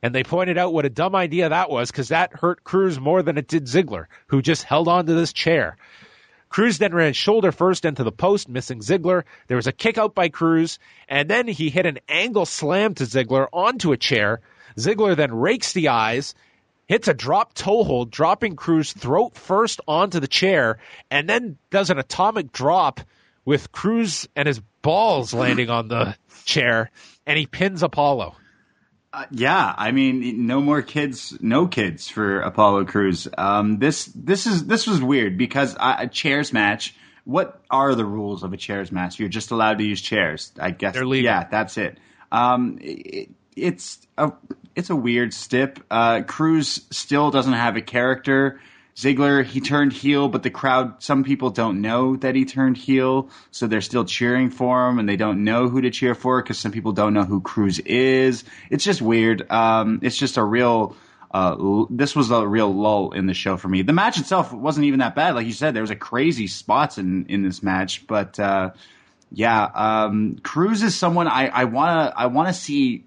And they pointed out what a dumb idea that was because that hurt Crews more than it did Ziggler, who just held on to this chair. Crews then ran shoulder first into the post, missing Ziggler. There was a kick out by Crews, and then he hit an angle slam to Ziggler onto a chair. Ziggler then rakes the eyes, hits a drop toe hold, dropping Crews throat first onto the chair, and then does an atomic drop with Crews and his balls landing on the chair, and he pins Apollo. I mean, no kids for Apollo Crews. This was weird because a chairs match. What are the rules of a chairs match? You're just allowed to use chairs, I guess. They're legal. Yeah, that's it. It's a weird stip. Crews still doesn't have a character. Ziggler, he turned heel, but the crowd, some people don't know that he turned heel, so they're still cheering for him, and they don't know who to cheer for because some people don't know who Crews is. It's just weird. It's just a real this was a real lull in the show for me. The match itself wasn't even that bad. Like you said, there was a crazy spots in this match, but Crews is someone I want to see.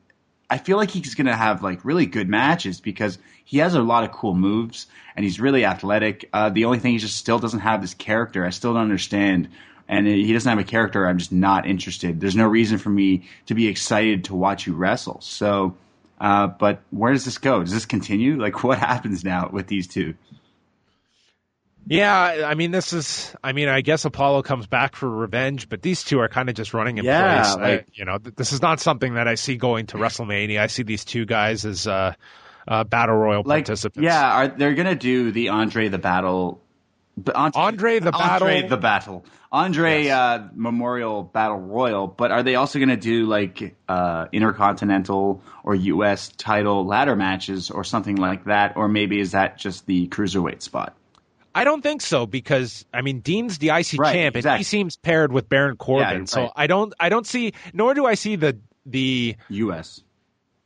I feel like he's going to have like really good matches because he has a lot of cool moves and he's really athletic. The only thing, he just still doesn't have this character. I still don't understand. And he doesn't have a character. I'm just not interested. There's no reason for me to be excited to watch you wrestle. So, but where does this go? Does this continue? Like, what happens now with these two? Yeah, I mean, I guess Apollo comes back for revenge, but these two are kind of just running in place. This is not something that I see going to WrestleMania. I see these two guys as Battle Royal participants. Yeah, they're going to do the Andre the Battle Andre the Battle. Andre Memorial Battle Royal. But are they also going to do like Intercontinental or U.S. title ladder matches or something like that? Or maybe is that just the cruiserweight spot? I don't think so because Dean's the IC champ and he seems paired with Baron Corbin. So I don't see, nor do I see the U.S.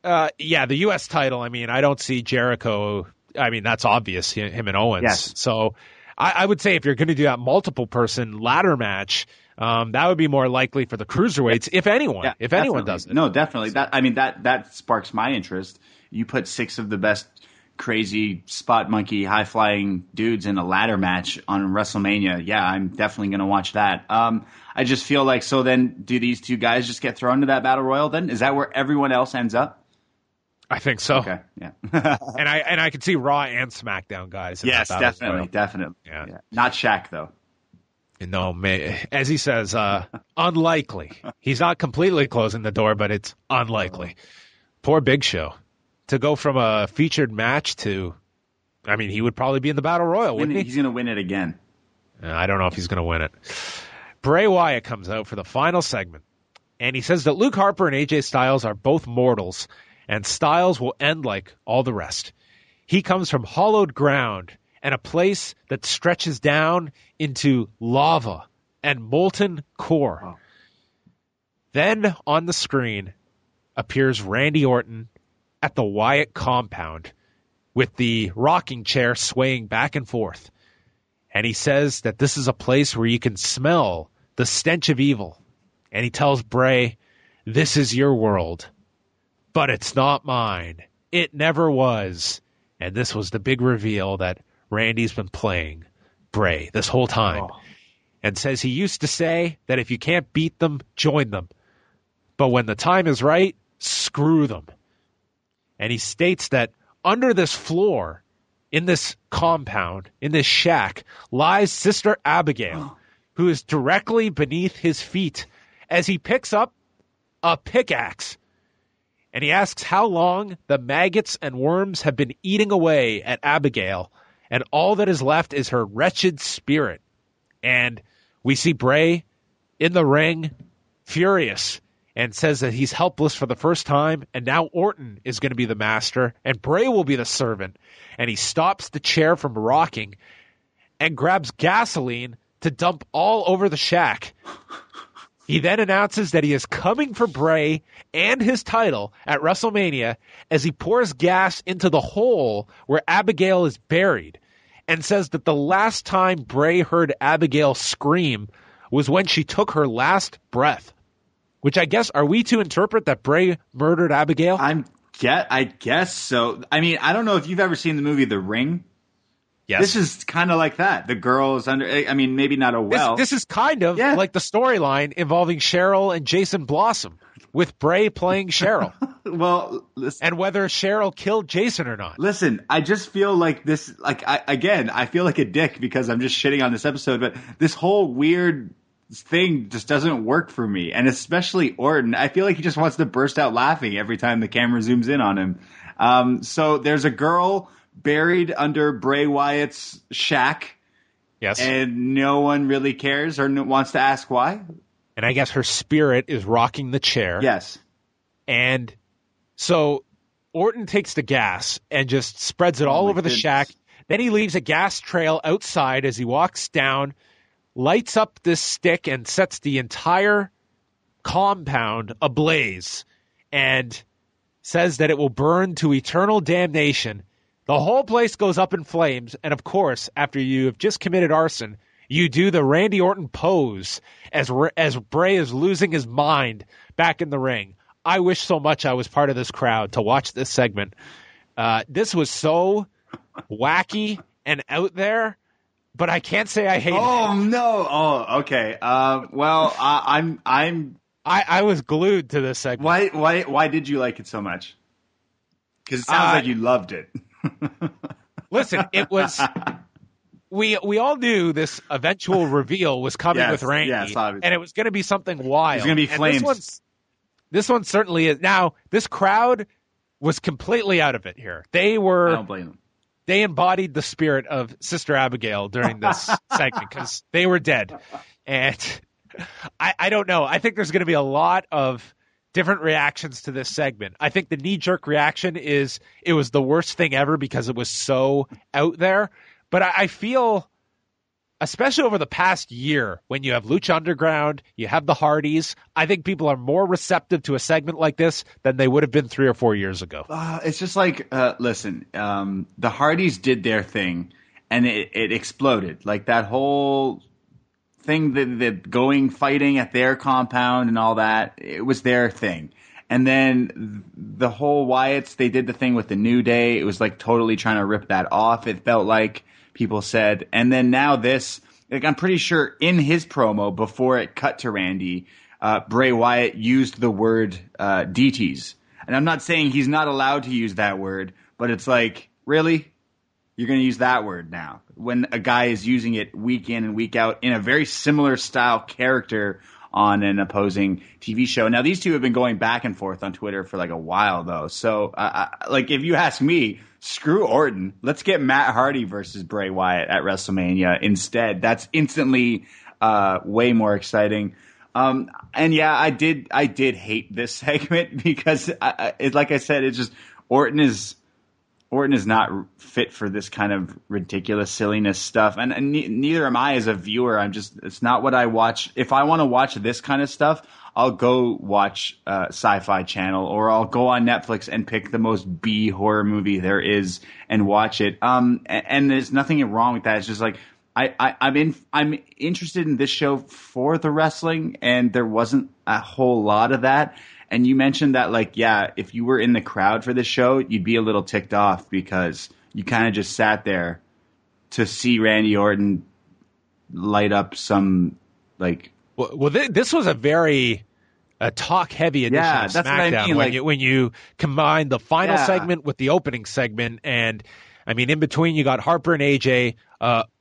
The U.S. title. I don't see Jericho. That's obvious, him and Owens. Yes. So I would say if you're going to do that multiple person ladder match, that would be more likely for the cruiserweights, if anyone. Yeah, if anyone does it. No, definitely. That sparks my interest. You put 6 of the best crazy spot monkey high flying dudes in a ladder match on WrestleMania. Yeah, I'm definitely going to watch that. I just feel like, so then do these 2 guys just get thrown to that battle royal then? Is that where everyone else ends up? I think so. Okay, yeah. and I could see Raw and SmackDown guys. Yes, definitely. Yeah. Not Shaq though. No, as he says, unlikely. He's not completely closing the door, but it's unlikely. Poor Big Show. To go from a featured match to, he would probably be in the Battle Royal, wouldn't he? He's going to win it again. I don't know if he's going to win it. Bray Wyatt comes out for the final segment, and he says that Luke Harper and AJ Styles are both mortals, and Styles will end like all the rest. He comes from hollowed ground and a place that stretches down into lava and molten core. Oh. Then on the screen appears Randy Orton at the Wyatt compound with the rocking chair swaying back and forth. And he says that this is a place where you can smell the stench of evil. And he tells Bray, "This is your world, but it's not mine. It never was." And this was the big reveal that Randy's been playing Bray this whole time. And says he used to say that if you can't beat them, join them. But when the time is right, screw them. And he states that under this floor, in this compound, in this shack, lies Sister Abigail, who is directly beneath his feet as he picks up a pickaxe. And he asks how long the maggots and worms have been eating away at Abigail, and all that is left is her wretched spirit. And we see Bray in the ring, furious, and says that he's helpless for the first time, and now Orton is going to be the master, and Bray will be the servant. And he stops the chair from rocking and grabs gasoline to dump all over the shack. He then announces that he is coming for Bray and his title at WrestleMania as he pours gas into the hole where Abigail is buried, and says that the last time Bray heard Abigail scream was when she took her last breath. Which I guess, are we to interpret that Bray murdered Abigail? I guess so. I don't know if you've ever seen the movie The Ring. Yes. This is kind of like that. The girl is under, maybe not a well. This is kind of like the storyline involving Cheryl and Jason Blossom, with Bray playing Cheryl. Well, listen, and whether Cheryl killed Jason or not. Listen, I just feel like this, I feel like a dick because I'm just shitting on this episode, but this whole weird thing just doesn't work for me, and especially Orton. I feel like he just wants to burst out laughing every time the camera zooms in on him. So there's a girl buried under Bray Wyatt's shack. Yes. And no one really cares or wants to ask why. And I guess her spirit is rocking the chair. Yes. And so Orton takes the gas and just spreads it all over the shack. Then he leaves a gas trail outside as he walks down, lights up this stick, and sets the entire compound ablaze and says that it will burn to eternal damnation. The whole place goes up in flames, and of course, after you have just committed arson, you do the Randy Orton pose as Bray is losing his mind back in the ring. I wish so much I was part of this crowd to watch this segment. This was so wacky and out there, but I can't say I hated it. Oh no! Oh, okay. Well, I was glued to this segment. Why did you like it so much? Because it sounds like you loved it. Listen, it was. We all knew this eventual reveal was coming with Randy, and it was going to be something wild. It's going to be flames. This one certainly is. Now, this crowd was completely out of it here. They were. I don't blame them. they embodied the spirit of Sister Abigail during this segment because they were dead. And I don't know. I think there's going to be a lot of different reactions to this segment. I think the knee-jerk reaction is it was the worst thing ever because it was so out there. But I feel, especially over the past year, when you have Lucha Underground, you have the Hardys, I think people are more receptive to a segment like this than they would have been 3 or 4 years ago. It's just like, listen, the Hardys did their thing, and it exploded. Like that whole thing, the going fighting at their compound and all that, it was their thing. And then the whole Wyatts, they did the thing with the New Day. It was like totally trying to rip that off, it felt like, people said. And then now this, like I'm pretty sure in his promo before it cut to Randy, Bray Wyatt used the word DTs. And I'm not saying he's not allowed to use that word, but it's like, really? You're going to use that word now when a guy is using it week in and week out in a very similar style character on an opposing TV show. Now, these two have been going back and forth on Twitter for like a while, though. So, like, if you ask me, screw Orton. Let's get Matt Hardy versus Bray Wyatt at WrestleMania instead. That's instantly way more exciting. And yeah, I did hate this segment because, like I said, it's just Orton is not fit for this kind of ridiculous silliness stuff. And neither am I as a viewer. It's not what I watch. If I want to watch this kind of stuff, I'll go watch Sci-Fi Channel, or I'll go on Netflix and pick the most B horror movie there is and watch it. And there's nothing wrong with that. It's just like, I'm interested in this show for the wrestling, and there wasn't a whole lot of that. And you mentioned that, like, yeah, if you were in the crowd for this show, you'd be a little ticked off because you kind of just sat there to see Randy Orton light up some, like... Well, this was a very talk-heavy edition of SmackDown. What I mean. When you combine the final segment with the opening segment, and, I mean, in between you got Harper and AJ,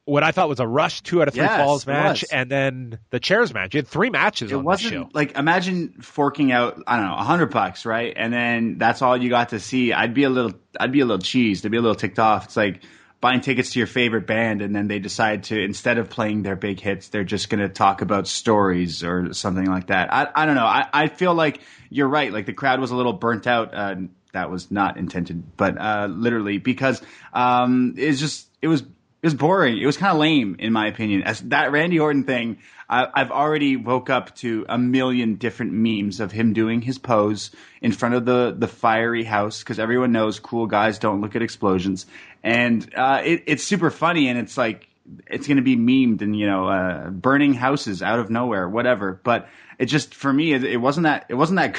what I thought was a rush 2 out of 3 falls match, and then the chairs match. You had 3 matches on the show. It wasn't like, imagine forking out, I don't know, $100, right? And then that's all you got to see. I'd be a little cheesed. I'd be a little ticked off. It's like buying tickets to your favorite band, and then they decide to, instead of playing their big hits, they're just going to talk about stories or something like that. I don't know. I feel like you're right. Like the crowd was a little burnt out. That was not intended, but literally, because it was boring. It was kind of lame, in my opinion. As that Randy Orton thing, I've already woke up to a million different memes of him doing his pose in front of the fiery house, because everyone knows cool guys don't look at explosions. And it's super funny, and it's like it's going to be memed and, burning houses out of nowhere, whatever. But it just, for me, it wasn't that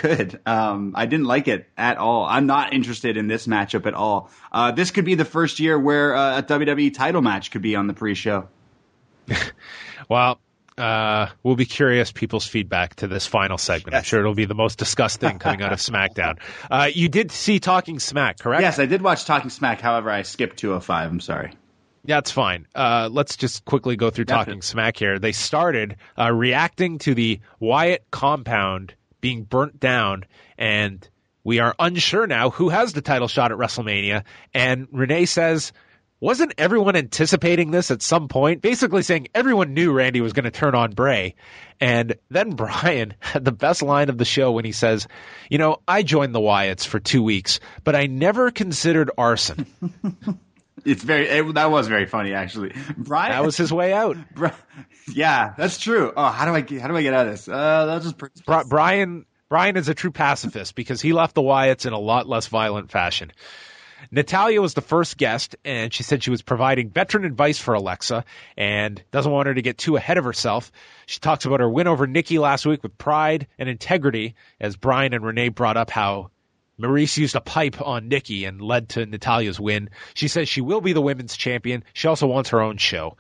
good. I didn't like it at all. I'm not interested in this matchup at all. This could be the first year where a WWE title match could be on the pre-show. Well, we'll be curious people's feedback to this final segment. Yes. I'm sure it'll be the most discussed thing coming out of SmackDown. You did see Talking Smack, correct? Yes, I did watch Talking Smack. However, I skipped 205. I'm sorry. Yeah, it's fine. Let's just quickly go through Talking Smack here. They started reacting to the Wyatt compound being burnt down, and we are unsure now who has the title shot at WrestleMania. And Renee says, wasn't everyone anticipating this at some point? Basically saying everyone knew Randy was going to turn on Bray. And then Brian had the best line of the show when he says, I joined the Wyatts for 2 weeks, but I never considered arson. That was very funny, actually. Brian, that was his way out. Yeah, that's true. Oh, how do I get out of this? That's just Brian is a true pacifist because he left the Wyatts in a lot less violent fashion. Natalya was the first guest, and she said she was providing veteran advice for Alexa and doesn't want her to get too ahead of herself. She talks about her win over Nikki last week with pride and integrity, as Brian and Renee brought up how Maurice used a pipe on Nikki and led to Natalya's win. She says she will be the women's champion. She also wants her own show.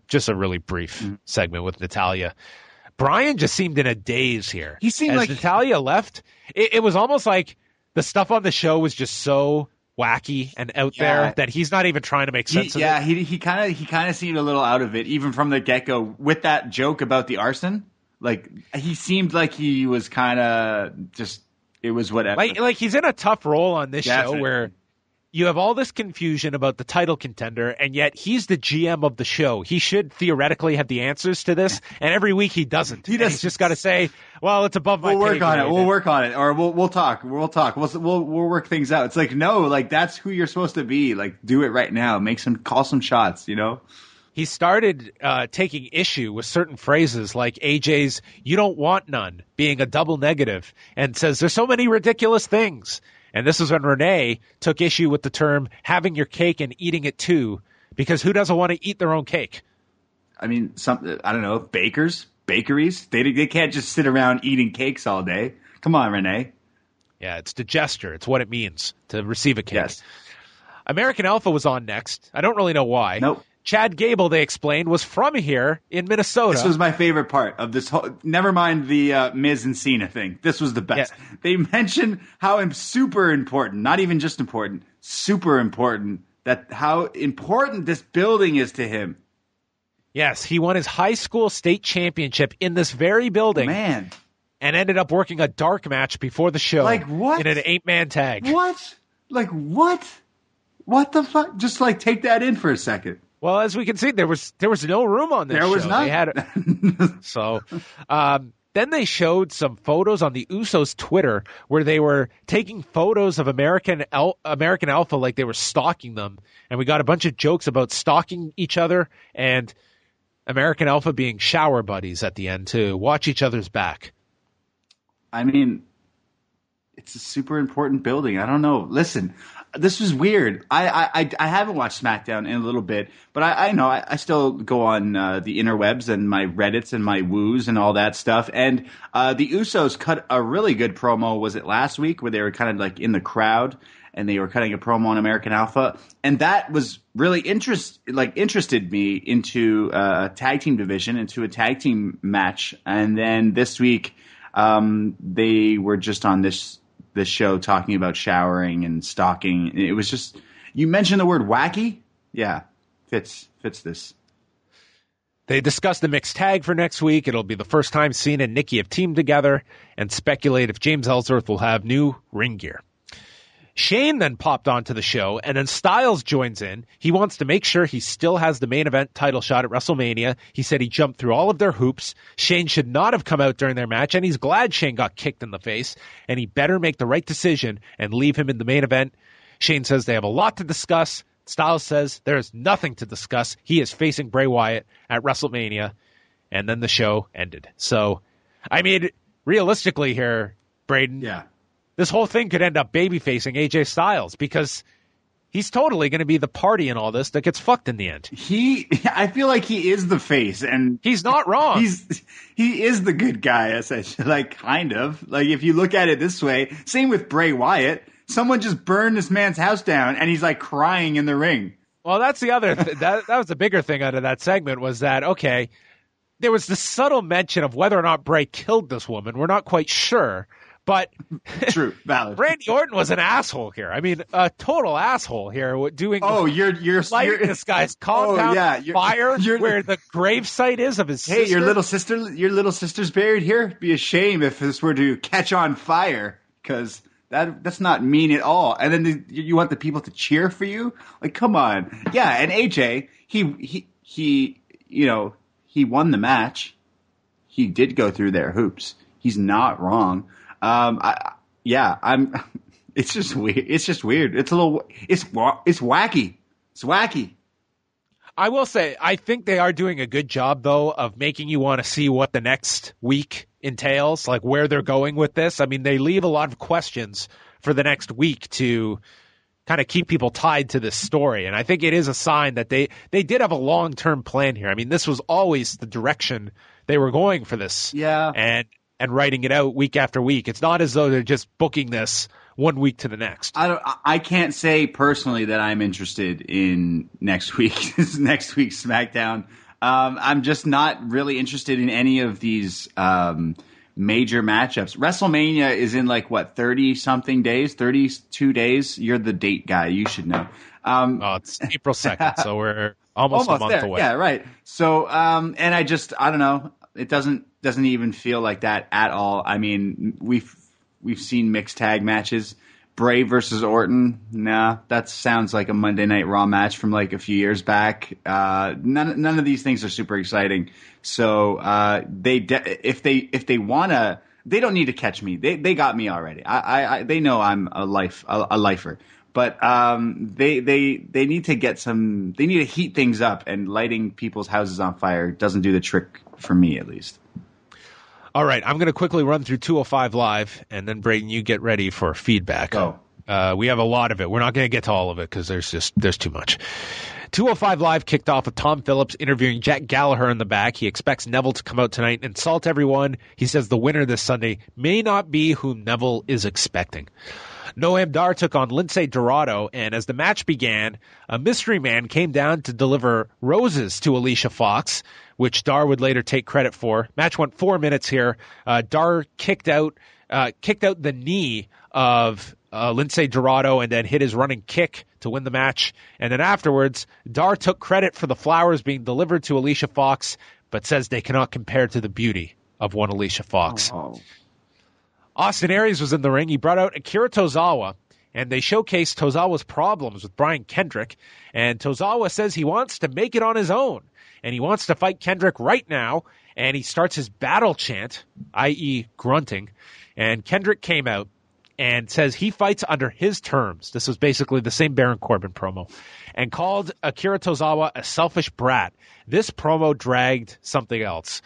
Just a really brief segment with Natalya. Brian just seemed in a daze here. He seemed like Natalya left. It was almost like the stuff on the show was just so wacky and out there that he's not even trying to make sense of it. Yeah, he kind of seemed a little out of it, even from the get-go, with that joke about the arson. Like, he seemed like he was kind of just... It was whatever. Like he's in a tough role on this show where you have all this confusion about the title contender, and yet he's the GM of the show. He should theoretically have the answers to this, and every week he doesn't. He's just got to say, "Well, it's above my." We'll work on it. We'll work on it, or we'll talk. We'll talk. We'll work things out. It's like, no, like that's who you're supposed to be. Like, do it right now. Call some shots. You know. He started taking issue with certain phrases like AJ's "you don't want none" being a double negative, and says there's so many ridiculous things. And this is when Renee took issue with the term having your cake and eating it too, because who doesn't want to eat their own cake? I mean, I don't know, bakeries, they can't just sit around eating cakes all day. Come on, Renee. Yeah, it's the gesture. It's what it means to receive a cake. Yes. American Alpha was on next. I don't really know why. Nope. Chad Gable, they explained, was from here in Minnesota. This was my favorite part of this whole... Never mind the Miz and Cena thing. This was the best. Yeah. They mentioned how super important, not even just important, super important, how important this building is to him. Yes, he won his high school state championship in this very building. Man. And ended up working a dark match before the show. Like what? In an 8-man tag. What? Like what? What the fuck? Just like take that in for a second. Well, as we can see, there was no room on this show. There was not. They had so then they showed some photos on the Usos' Twitter where they were taking photos of American Alpha like they were stalking them. And we got a bunch of jokes about stalking each other and American Alpha being shower buddies at the end to watch each other's back. I mean, it's a super important building. I don't know. Listen, this was weird. I haven't watched SmackDown in a little bit, but I know I still go on the interwebs and my Reddits and my woos and all that stuff. And the Usos cut a really good promo. Was it last week where they were kind of like in the crowd and they were cutting a promo on American Alpha? And that was really interested me into a tag team division, into a tag team match. And then this week they were just on this show talking about showering and stalking. It was just, you mentioned the word wacky. Yeah, fits this. They discussed the mixed tag for next week. It'll be the first time Cena and Nikki have teamed together and speculate if James Ellsworth will have new ring gear. Shane then popped onto the show, and then Styles joins in. He wants to make sure he still has the main event title shot at WrestleMania. He said he jumped through all of their hoops. Shane should not have come out during their match, and he's glad Shane got kicked in the face, and he better make the right decision and leave him in the main event. Shane says they have a lot to discuss. Styles says there is nothing to discuss. He is facing Bray Wyatt at WrestleMania, and then the show ended. So, I mean, realistically here, Braden, yeah, this whole thing could end up baby-facing AJ Styles because he's totally going to be the party in all this that gets fucked in the end. I feel like he is the face, and he's not wrong. He is the good guy, essentially. Like, kind of. Like, if you look at it this way, same with Bray Wyatt. Someone just burned this man's house down, and he's like crying in the ring. Well, that's the other. That was the bigger thing out of that segment was that okay, there was this subtle mention of whether or not Bray killed this woman. We're not quite sure. But true, valid. Randy Orton was an asshole here. I mean, a total asshole here. Doing you're lighting this guy's compound fire where the gravesite is of his sister. Hey, your little sister's buried here. It'd be a shame if this were to catch on fire because that's not mean at all. And then you want the people to cheer for you? Like, come on. Yeah, and AJ, he won the match. He did go through their hoops. He's not wrong. It's just weird. It's just weird. It's wacky. It's wacky. I will say, I think they are doing a good job, though, of making you want to see what the next week entails, like where they're going with this. I mean, they leave a lot of questions for the next week to kind of keep people tied to this story. And I think it is a sign that they did have a long-term plan here. I mean, this was always the direction they were going for this. Yeah. And writing it out week after week. It's not as though they're just booking this 1 week to the next. I can't say personally that I'm interested in next week's SmackDown. I'm just not really interested in any of these major matchups. WrestleMania is in 30-something days, 32 days. You're the date guy. You should know. It's April 2nd, so we're almost a month there. away. Yeah, right. So, and I don't know. It doesn't even feel like that at all. I mean, we've seen mixed tag matches Bray versus Orton. Nah, that sounds like a Monday Night Raw match from like a few years back. None of these things are super exciting. So if they wanna, they don't need to catch me. They got me already. They know I'm a lifer. But they need to get some. They need to heat things up, and lighting people's houses on fire doesn't do the trick for me, at least. All right, I'm going to quickly run through 205 Live, and then, Braden, you get ready for feedback. Oh. We have a lot of it. We're not going to get to all of it because there's too much. 205 Live kicked off with Tom Phillips interviewing Jack Gallagher in the back. He expects Neville to come out tonight and insult everyone. He says the winner this Sunday may not be who Neville is expecting. Noam Dar took on Lince Dorado, and as the match began, a mystery man came down to deliver roses to Alicia Fox, which Dar would later take credit for. Match went 4 minutes here. Dar kicked out the knee of Lince Dorado and then hit his running kick to win the match. And then afterwards, Dar took credit for the flowers being delivered to Alicia Fox, but says they cannot compare to the beauty of one Alicia Fox. Oh. Austin Aries was in the ring. He brought out Akira Tozawa, and they showcased Tozawa's problems with Brian Kendrick. And Tozawa says he wants to make it on his own, and he wants to fight Kendrick right now. And he starts his battle chant, i.e. grunting. And Kendrick came out and says he fights under his terms. This was basically the same Baron Corbin promo, and called Akira Tozawa a selfish brat. This promo dragged something else.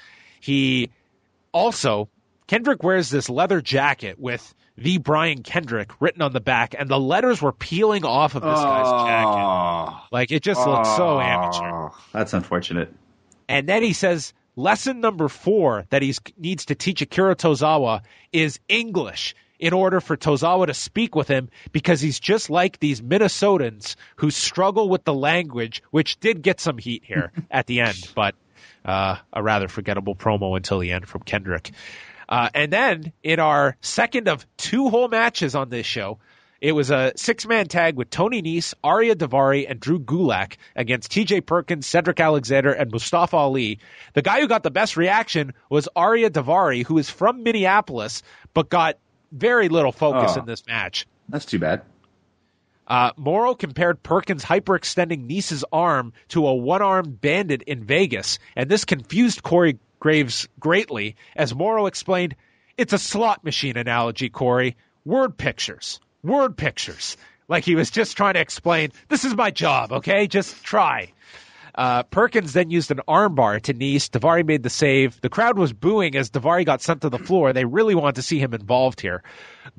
Kendrick wears this leather jacket with the Brian Kendrick written on the back, and the letters were peeling off of this guy's jacket. Like, it just looked so amateur. That's unfortunate. And then he says lesson number 4 that he needs to teach Akira Tozawa is English in order for Tozawa to speak with him, because he's just like these Minnesotans who struggle with the language, which did get some heat here at the end, but a rather forgettable promo until the end from Kendrick. And then in our second of 2 whole matches on this show, it was a 6-man tag with Tony Nese, Arya Daivari, and Drew Gulak against TJ Perkins, Cedric Alexander, and Mustafa Ali. The guy who got the best reaction was Arya Daivari, who is from Minneapolis, but got very little focus in this match. That's too bad. Morrow compared Perkins hyperextending Nese's arm to a one-armed bandit in Vegas, and this confused Corey Graves greatly, as Morrow explained, it's a slot machine analogy, Corey. Word pictures. Like he was just trying to explain, this is my job, okay? Just try. Perkins then used an armbar to Nese. Daivari made the save. The crowd was booing as Daivari got sent to the floor. They really wanted to see him involved here.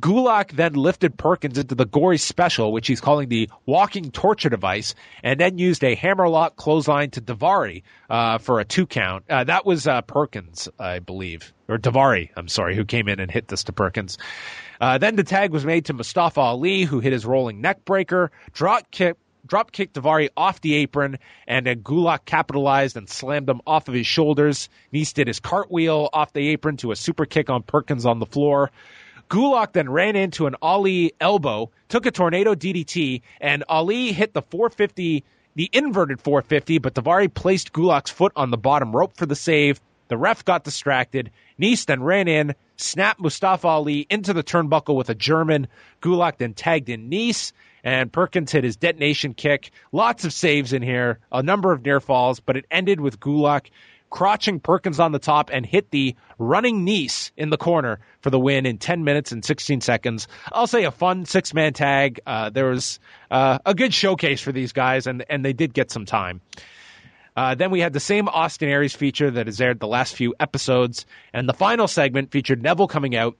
Gulak then lifted Perkins into the gory special, which he's calling the walking torture device, and then used a hammerlock clothesline to Daivari for a 2 count. That was Perkins, I believe. Or Daivari, I'm sorry, who came in and hit this to Perkins. Then the tag was made to Mustafa Ali, who hit his rolling neck breaker, drop kicked Daivari off the apron, and then Gulak capitalized and slammed him off of his shoulders. Nese did his cartwheel off the apron to a super kick on Perkins on the floor. Gulak then ran into an Ali elbow, took a tornado DDT, and Ali hit the 450, the inverted 450, but Daivari placed Gulak's foot on the bottom rope for the save. The ref got distracted. Nese then ran in, snapped Mustafa Ali into the turnbuckle with a German. Gulak then tagged in Nese, and Perkins hit his detonation kick. Lots of saves in here, a number of near falls, but it ended with Gulak crotching Perkins on the top and hit the running Nese in the corner for the win in 10 minutes and 16 seconds. I'll say a fun 6-man tag. There was a good showcase for these guys, and they did get some time. Then we had the same Austin Aries feature that has aired the last few episodes, and the final segment featured Neville coming out.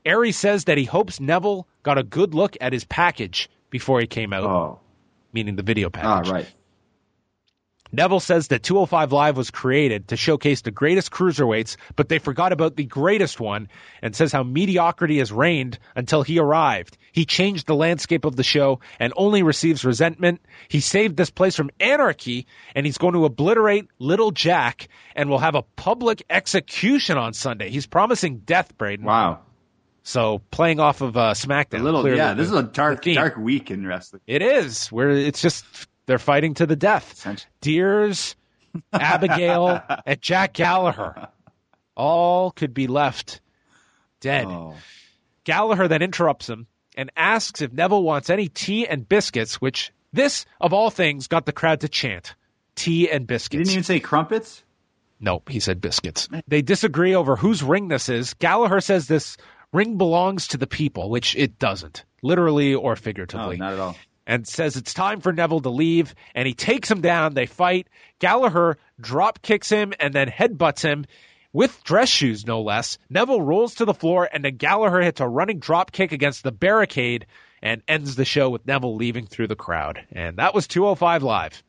Aries says that he hopes Neville got a good look at his package before he came out, meaning the video package. Right. Neville says that 205 Live was created to showcase the greatest cruiserweights, but they forgot about the greatest one, and says how mediocrity has reigned until he arrived. He changed the landscape of the show and only receives resentment. He saved this place from anarchy, and he's going to obliterate Little Jack and will have a public execution on Sunday. He's promising death, Braden. Wow. So playing off of SmackDown. This is a dark week in wrestling. It is, where it's just they're fighting to the death. Deers, Abigail, and Jack Gallagher all could be left dead. Gallagher then interrupts him and asks if Neville wants any tea and biscuits, which this, of all things, got the crowd to chant. Tea and biscuits. You didn't even say crumpets? Nope, he said biscuits. They disagree over whose ring this is. Gallagher says this ring belongs to the people, which it doesn't, literally or figuratively. No, not at all. And says it's time for Neville to leave, and he takes him down. They fight. Gallagher drop kicks him and then headbutts him with dress shoes, no less. Neville rolls to the floor, and then Gallagher hits a running drop kick against the barricade and ends the show with Neville leaving through the crowd. And that was 205 Live.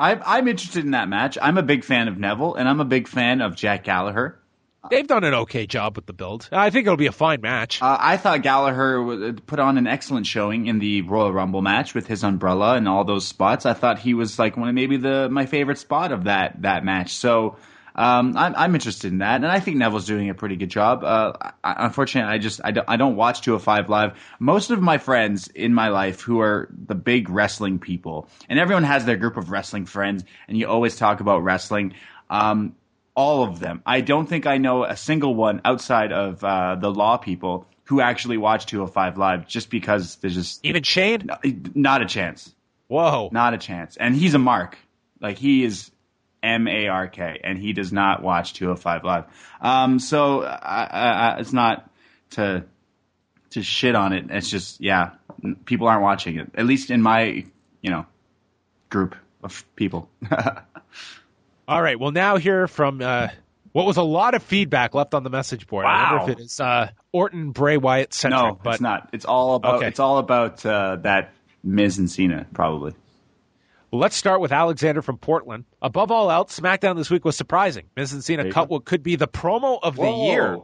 I'm interested in that match. I'm a big fan of Neville, and I'm a big fan of Jack Gallagher. They've done an okay job with the build. I think it'll be a fine match. I thought Gallagher put on an excellent showing in the Royal Rumble match with his umbrella and all those spots. I thought he was like one of maybe my favorite spot of that match. So I'm interested in that, and I think Neville's doing a pretty good job. Unfortunately, I don't watch 205 Live. Most of my friends in my life who are the big wrestling people, and everyone has their group of wrestling friends, and you always talk about wrestling. All of them. I don't think I know a single one outside of the law people who actually watch 205 Live, just because there's just even Shane. Not a chance. Whoa, not a chance. And he's a mark. Like he is. MARK, and he does not watch 205 Live. So it's not to shit on it. It's just, yeah, people aren't watching it. At least in my, group of people. All right. Well, now hear from what was a lot of feedback left on the message board. Wow. I wonder if it is Orton, Bray Wyatt centric. No, but it's not. It's all about that Miz and Cena, probably. Well, let's start with Alexander from Portland. Above all else, SmackDown this week was surprising. Miz and Cena cut what could be the promo of the year.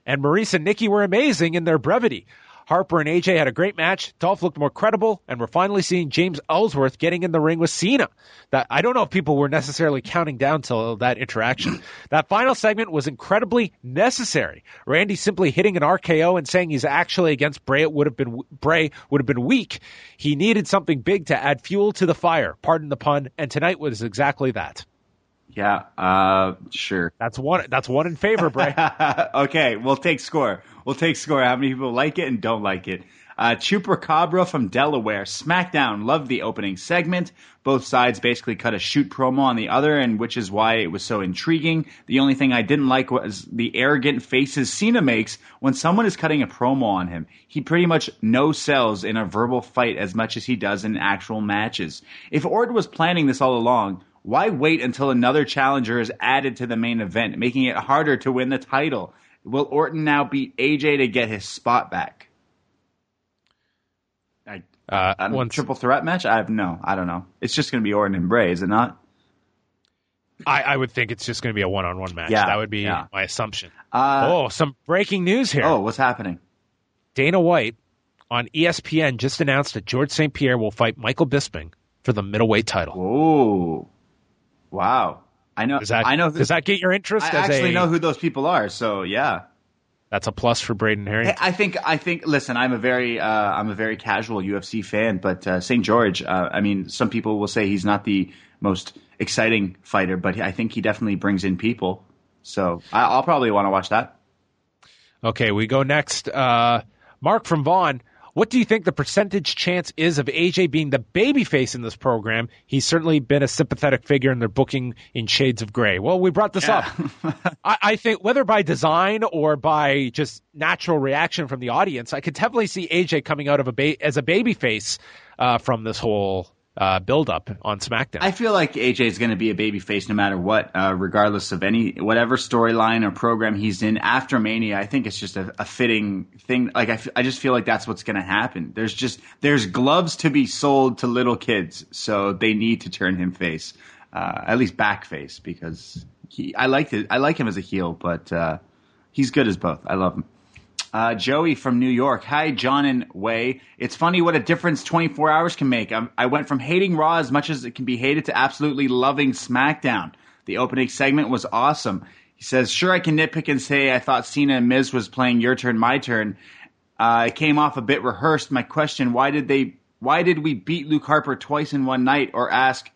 And Maurice and Nikki were amazing in their brevity. Harper and AJ had a great match. Dolph looked more credible, and we're finally seeing James Ellsworth getting in the ring with Cena. I don't know if people were necessarily counting down till that interaction. That final segment was incredibly necessary. Randy simply hitting an RKO and saying he's actually against Bray would have been weak. He needed something big to add fuel to the fire. Pardon the pun. And tonight was exactly that. Yeah, sure. That's one in favor, Bray. Okay, we'll take score. How many people like it and don't like it? Chupacabra from Delaware. SmackDown loved the opening segment. Both sides basically cut a shoot promo on the other, and which is why it was so intriguing. The only thing I didn't like was the arrogant faces Cena makes when someone is cutting a promo on him. He pretty much no-sells in a verbal fight as much as he does in actual matches. If Orton was planning this all along, why wait until another challenger is added to the main event, making it harder to win the title? Will Orton now beat AJ to get his spot back? Triple threat match? I don't know. It's just going to be Orton and Bray, is it not? I would think it's just going to be a one-on-one match. Yeah, that would be my assumption. Some breaking news here. Oh, what's happening? Dana White on ESPN just announced that George St. Pierre will fight Michael Bisping for the middleweight title. Oh. Wow. I know. Does that get your interest? I actually know who those people are. So yeah, that's a plus for Braden Herrington. I think. Listen, I'm a very casual UFC fan, but St. George. Some people will say he's not the most exciting fighter, but I think he definitely brings in people. So I'll probably want to watch that. Okay, we go next. Mark from Vaughan. What do you think the percentage chance is of AJ being the babyface in this program? He's certainly been a sympathetic figure in their booking in Shades of Grey. Well, we brought this up. I think whether by design or by just natural reaction from the audience, I could definitely see AJ coming out of as a babyface from this whole build-up on SmackDown. I feel like AJ is going to be a babyface no matter what, regardless of whatever storyline or program he's in after Mania. I think it's just a fitting thing. Like I just feel like that's what's going to happen. There's gloves to be sold to little kids, so they need to turn him face, at least back face, because I like him as a heel, but he's good as both. I love him. Joey from New York. Hi, John and Way. It's funny what a difference 24 hours can make. I went from hating Raw as much as it can be hated to absolutely loving SmackDown. The opening segment was awesome. He says, sure, I can nitpick and say I thought Cena and Miz was playing your turn, my turn. It came off a bit rehearsed. My question, why did we beat Luke Harper twice in one night? Or ask,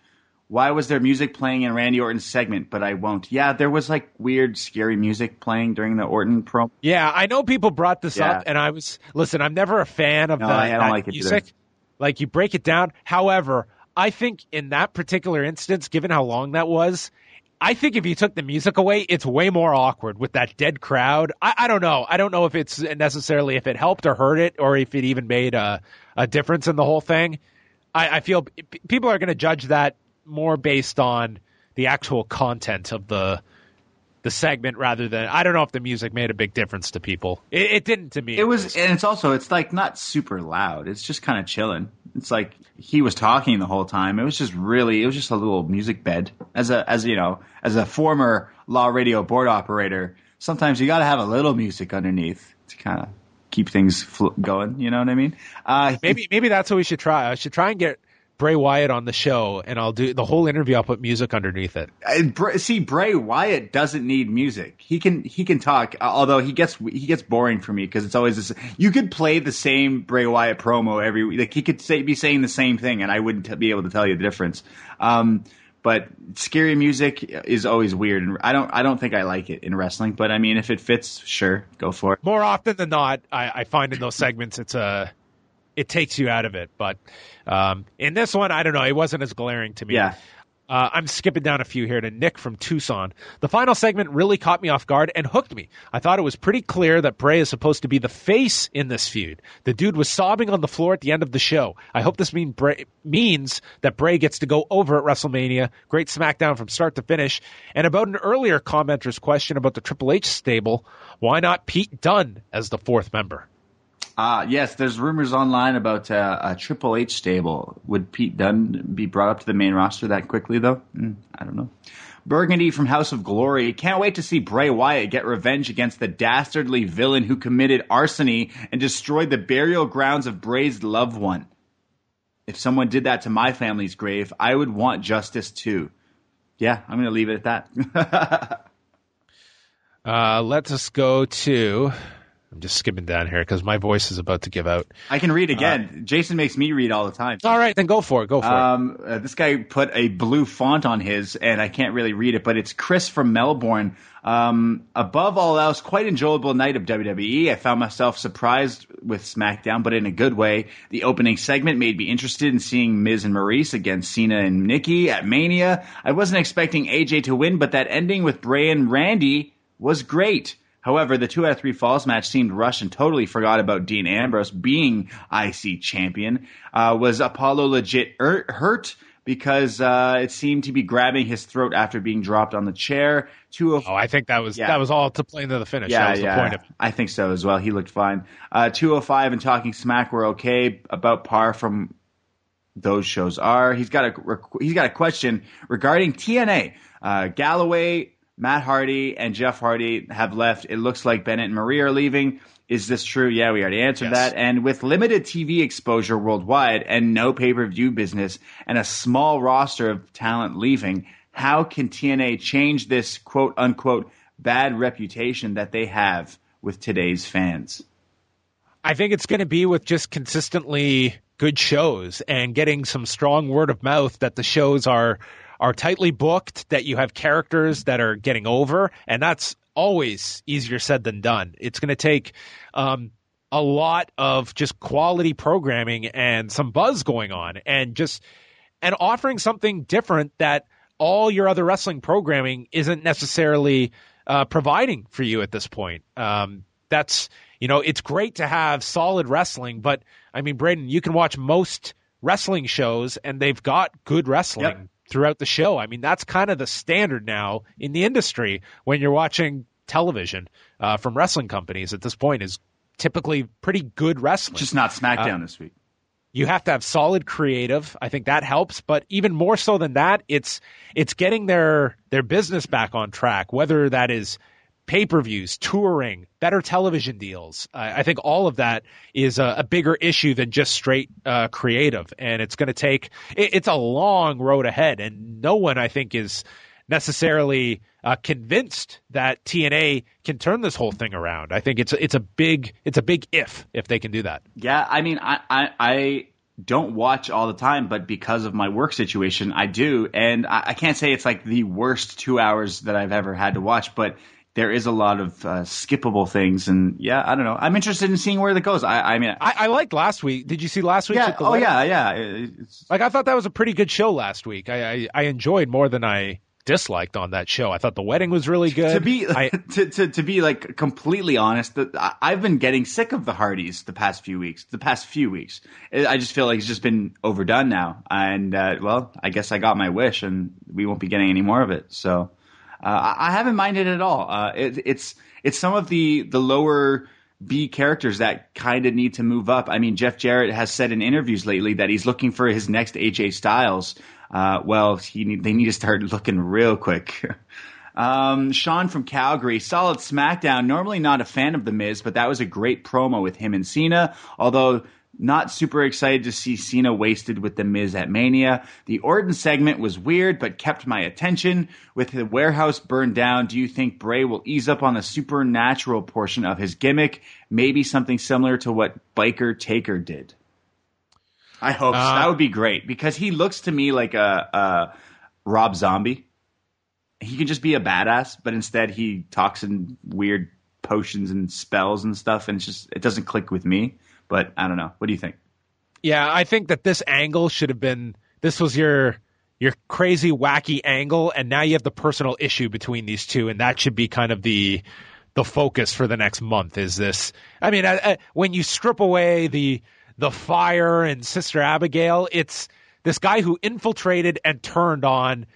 Why was there music playing in Randy Orton's segment, but I won't? Yeah, there was like weird, scary music playing during the Orton promo. Yeah, I know people brought this up, and listen, I'm never a fan of I don't like music. It like, you break it down. However, I think in that particular instance, given how long that was, I think if you took the music away, it's way more awkward with that dead crowd. I don't know. I don't know if it's necessarily if it helped or hurt it, or if it even made a difference in the whole thing. I feel people are going to judge that more based on the actual content of the segment rather than, I don't know if the music made a big difference to people. It didn't to me. It was, and it's like not super loud. It's just kind of chilling. It's like he was talking the whole time. It was just a little music bed. As a former Law Radio board operator, sometimes you got to have a little music underneath to kind of keep things going. You know what I mean? Maybe that's what we should try. I should try and get Bray Wyatt on the show, and I'll do the whole interview. I'll put music underneath it. See, Bray Wyatt doesn't need music. He can talk, although he gets boring for me because it's always this. You could play the same Bray Wyatt promo every week. Like he could be saying the same thing, and I wouldn't be able to tell you the difference. But scary music is always weird, and I don't think I like it in wrestling. But I mean, if it fits, sure, go for it. More often than not, I find in those segments it takes you out of it. But in this one, I don't know. It wasn't as glaring to me. Yeah. I'm skipping down a few here to Nick from Tucson. The final segment really caught me off guard and hooked me. I thought it was pretty clear that Bray is supposed to be the face in this feud. The dude was sobbing on the floor at the end of the show. I hope this means that Bray gets to go over at WrestleMania. Great SmackDown from start to finish. And about an earlier commenter's question about the Triple H stable, why not Pete Dunne as the fourth member? Yes, there's rumors online about a Triple H stable. Would Pete Dunne be brought up to the main roster that quickly, though? I don't know. Burgundy from House of Glory. Can't wait to see Bray Wyatt get revenge against the dastardly villain who committed arson and destroyed the burial grounds of Bray's loved one. If someone did that to my family's grave, I would want justice too. Yeah, I'm going to leave it at that. Let us go to... I'm just skipping down here because my voice is about to give out. I can read again. Jason makes me read all the time. All right, then go for it. This guy put a blue font on his, and I can't really read it, but it's Chris from Melbourne. Above all else, quite enjoyable night of WWE. I found myself surprised with SmackDown, but in a good way. The opening segment made me interested in seeing Miz and Maurice against Cena and Nikki at Mania. I wasn't expecting AJ to win, but that ending with Bray and Randy was great. However, the 2 out of 3 falls match seemed rushed and totally forgot about Dean Ambrose being IC champion. Was Apollo legit hurt? Because it seemed to be grabbing his throat after being dropped on the chair. I think that was all to play into the finish. Yeah, that was the point of it. I think so as well. He looked fine. 205 and Talking Smack were okay, about par from those shows are. He's got a question regarding TNA. Galloway, Matt Hardy and Jeff Hardy have left. It looks like Bennett and Marie are leaving. Is this true? Yeah, we already answered that. And with limited TV exposure worldwide and no pay-per-view business and a small roster of talent leaving, how can TNA change this quote-unquote bad reputation that they have with today's fans? I think it's going to be with just consistently good shows and getting some strong word of mouth that the shows are tightly booked, that you have characters that are getting over, and that's always easier said than done. It's going to take a lot of just quality programming and some buzz going on, and offering something different that all your other wrestling programming isn't necessarily providing for you at this point. It's great to have solid wrestling, but I mean, Braden, you can watch most wrestling shows and they've got good wrestling throughout the show. I mean, that's kind of the standard now in the industry when you're watching television from wrestling companies at this point, is typically pretty good wrestling. Just not SmackDown this week. You have to have solid creative. I think that helps, but even more so than that, it's getting their business back on track, whether that is pay-per-views, touring, better television deals. I think all of that is a bigger issue than just straight creative. And it's going to take it's a long road ahead. And no one, I think, is necessarily convinced that TNA can turn this whole thing around. I think it's a big if they can do that. Yeah, I mean, don't watch all the time, but because of my work situation, I do. And I can't say it's like the worst 2 hours that I've ever had to watch, but there is a lot of skippable things. And yeah, I don't know. I'm interested in seeing where that goes. I mean, I liked last week. Did you see last week? Yeah. Yeah. Like, I thought that was a pretty good show last week. I enjoyed more than I disliked on that show. I thought the wedding was really good. To be like completely honest, I've been getting sick of the Hardys the past few weeks. I just feel like it's just been overdone now. And well, I guess I got my wish, and we won't be getting any more of it. So I haven't minded at all. It's some of the lower B characters that kind of need to move up. I mean, Jeff Jarrett has said in interviews lately that he's looking for his next AJ Styles. Well, they need to start looking real quick. Sean from Calgary, solid SmackDown. Normally not a fan of The Miz, but that was a great promo with him and Cena. Although not super excited to see Cena wasted with The Miz at Mania. The Orton segment was weird, but kept my attention. With the warehouse burned down, do you think Bray will ease up on the supernatural portion of his gimmick? Maybe something similar to what Biker Taker did. I hope so. That would be great, because he looks to me like a Rob Zombie. He could just be a badass, but instead he talks in weird potions and spells and stuff, and it doesn't click with me. But I don't know. What do you think? Yeah, I think that this angle should have been, this was your crazy, wacky angle, and now you have the personal issue between these two, and that should be kind of the focus for the next month. Is this? I mean, when you strip away the fire and Sister Abigail, it's this guy who infiltrated and turned on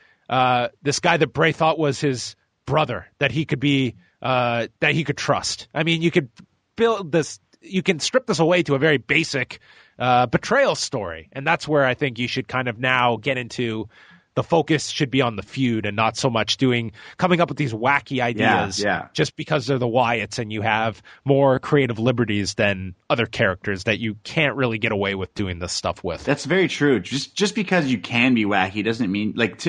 this guy that Bray thought was his brother, that he could trust. I mean, you could build this, you can strip this away to a very basic betrayal story, and that's where I think you should kind of now get into. The focus should be on the feud and not so much coming up with these wacky ideas just because they're the Wyatts and you have more creative liberties than other characters that you can't really get away with doing this stuff with. That's very true. Just because you can be wacky doesn't mean, like,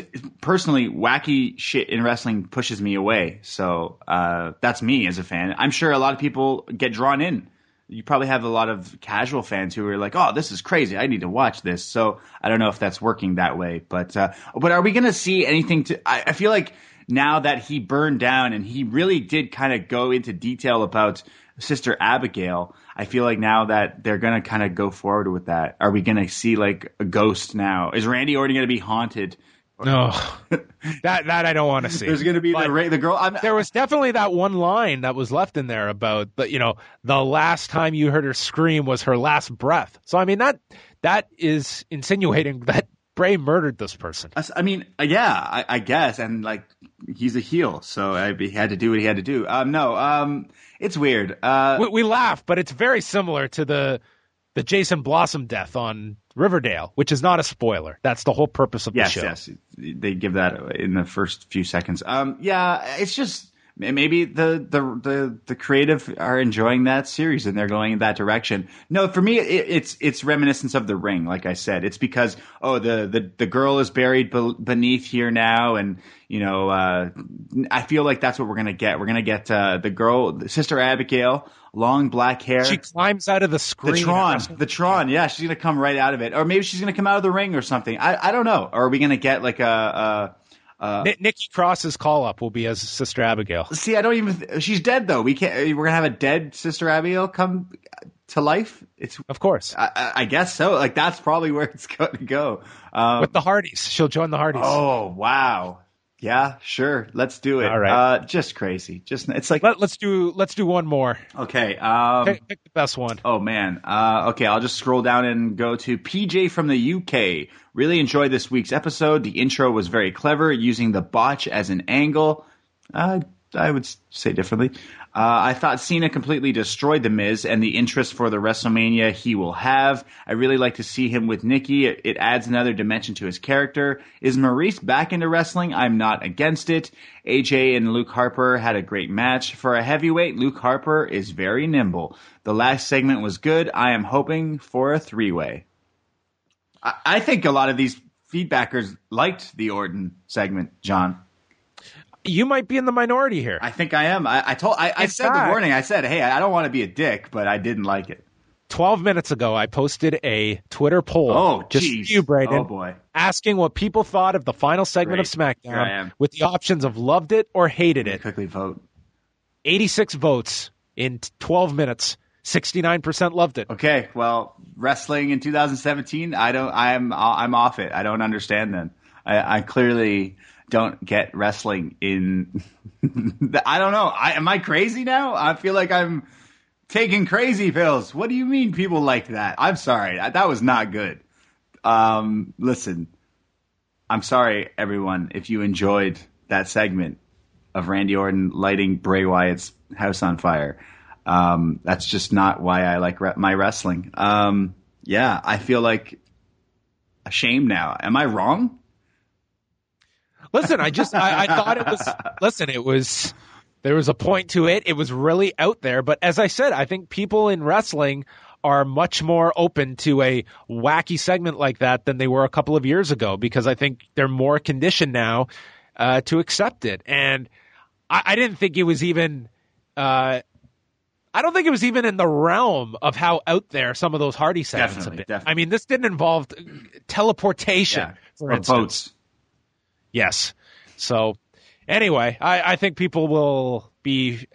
personally, wacky shit in wrestling pushes me away. So that's me as a fan. I'm sure a lot of people get drawn in. You probably have a lot of casual fans who are like, oh, this is crazy, I need to watch this. So I don't know if that's working that way. But are we going to see anything I feel like now that he burned down and he really did kind of go into detail about Sister Abigail, I feel like now that they're going to kind of go forward with that. Are we going to see like a ghost now? Is Randy Orton going to be haunted? No, that I don't want to see. There's going to be the girl. There was definitely that one line that was left in there about the last time you heard her scream was her last breath. So I mean that is insinuating that Bray murdered this person. I mean, yeah, I guess, and like he's a heel, so he had to do what he had to do. It's weird. We laugh, but it's very similar to the Jason Blossom death on Riverdale, which is not a spoiler. That's the whole purpose of the show. Yes, they give that in the first few seconds. It's just maybe the creative are enjoying that series and they're going in that direction. No, for me, it's reminiscence of The Ring. Like I said, it's because the girl is buried beneath here now, and I feel like that's what we're gonna get. We're gonna get the girl, Sister Abigail. Long black hair. She climbs out of the screen. The Tron. Yeah, she's gonna come right out of it, or maybe she's gonna come out of the ring or something. I don't know. Or are we gonna get like Nikki Cross's call up will be as Sister Abigail. See, I don't even. She's dead though. We're gonna have a dead Sister Abigail come to life. Of course. I guess so. Like that's probably where it's going to go. With the Hardys, she'll join the Hardys. Oh wow. Yeah, sure. Let's do it. All right. Just crazy. It's like let's do one more. Okay. Pick the best one. Oh man. Okay, I'll just scroll down and go to PJ from the UK. Really enjoyed this week's episode. The intro was very clever, using the botch as an angle. I would say differently. I thought Cena completely destroyed The Miz and the interest for the WrestleMania he will have. I really like to see him with Nikki. It adds another dimension to his character. Is Maurice back into wrestling? I'm not against it. AJ and Luke Harper had a great match. For a heavyweight, Luke Harper is very nimble. The last segment was good. I am hoping for a three-way. I think a lot of these feedbackers liked the Orton segment, John. You might be in the minority here. I think I am. I said the warning. I said, hey, I don't want to be a dick, but I didn't like it. 12 minutes ago, I posted a Twitter poll just for you, Braden, oh boy, asking what people thought of the final segment of SmackDown with the options of loved it or hated it. Quickly vote. 86 votes in 12 minutes. 69% loved it. Okay, well, wrestling in 2017, I'm off it. I don't understand them. I clearly don't get wrestling in. I don't know. Am I crazy now? I feel like I'm taking crazy pills. What do you mean people like that? I'm sorry. That was not good. Listen, I'm sorry, everyone, if you enjoyed that segment of Randy Orton lighting Bray Wyatt's house on fire. That's just not why I like my wrestling. Yeah, I feel like ashamed now. Am I wrong? Listen, I thought it was, listen, there was a point to it. It was really out there. But as I said, I think people in wrestling are much more open to a wacky segment like that than they were a couple of years ago, because I think they're more conditioned now to accept it. And I didn't think it was even, I don't think it was even in the realm of how out there some of those Hardy segments have been. Definitely. I mean, this didn't involve teleportation, for instance. Boats. Yes. So anyway, I think people will be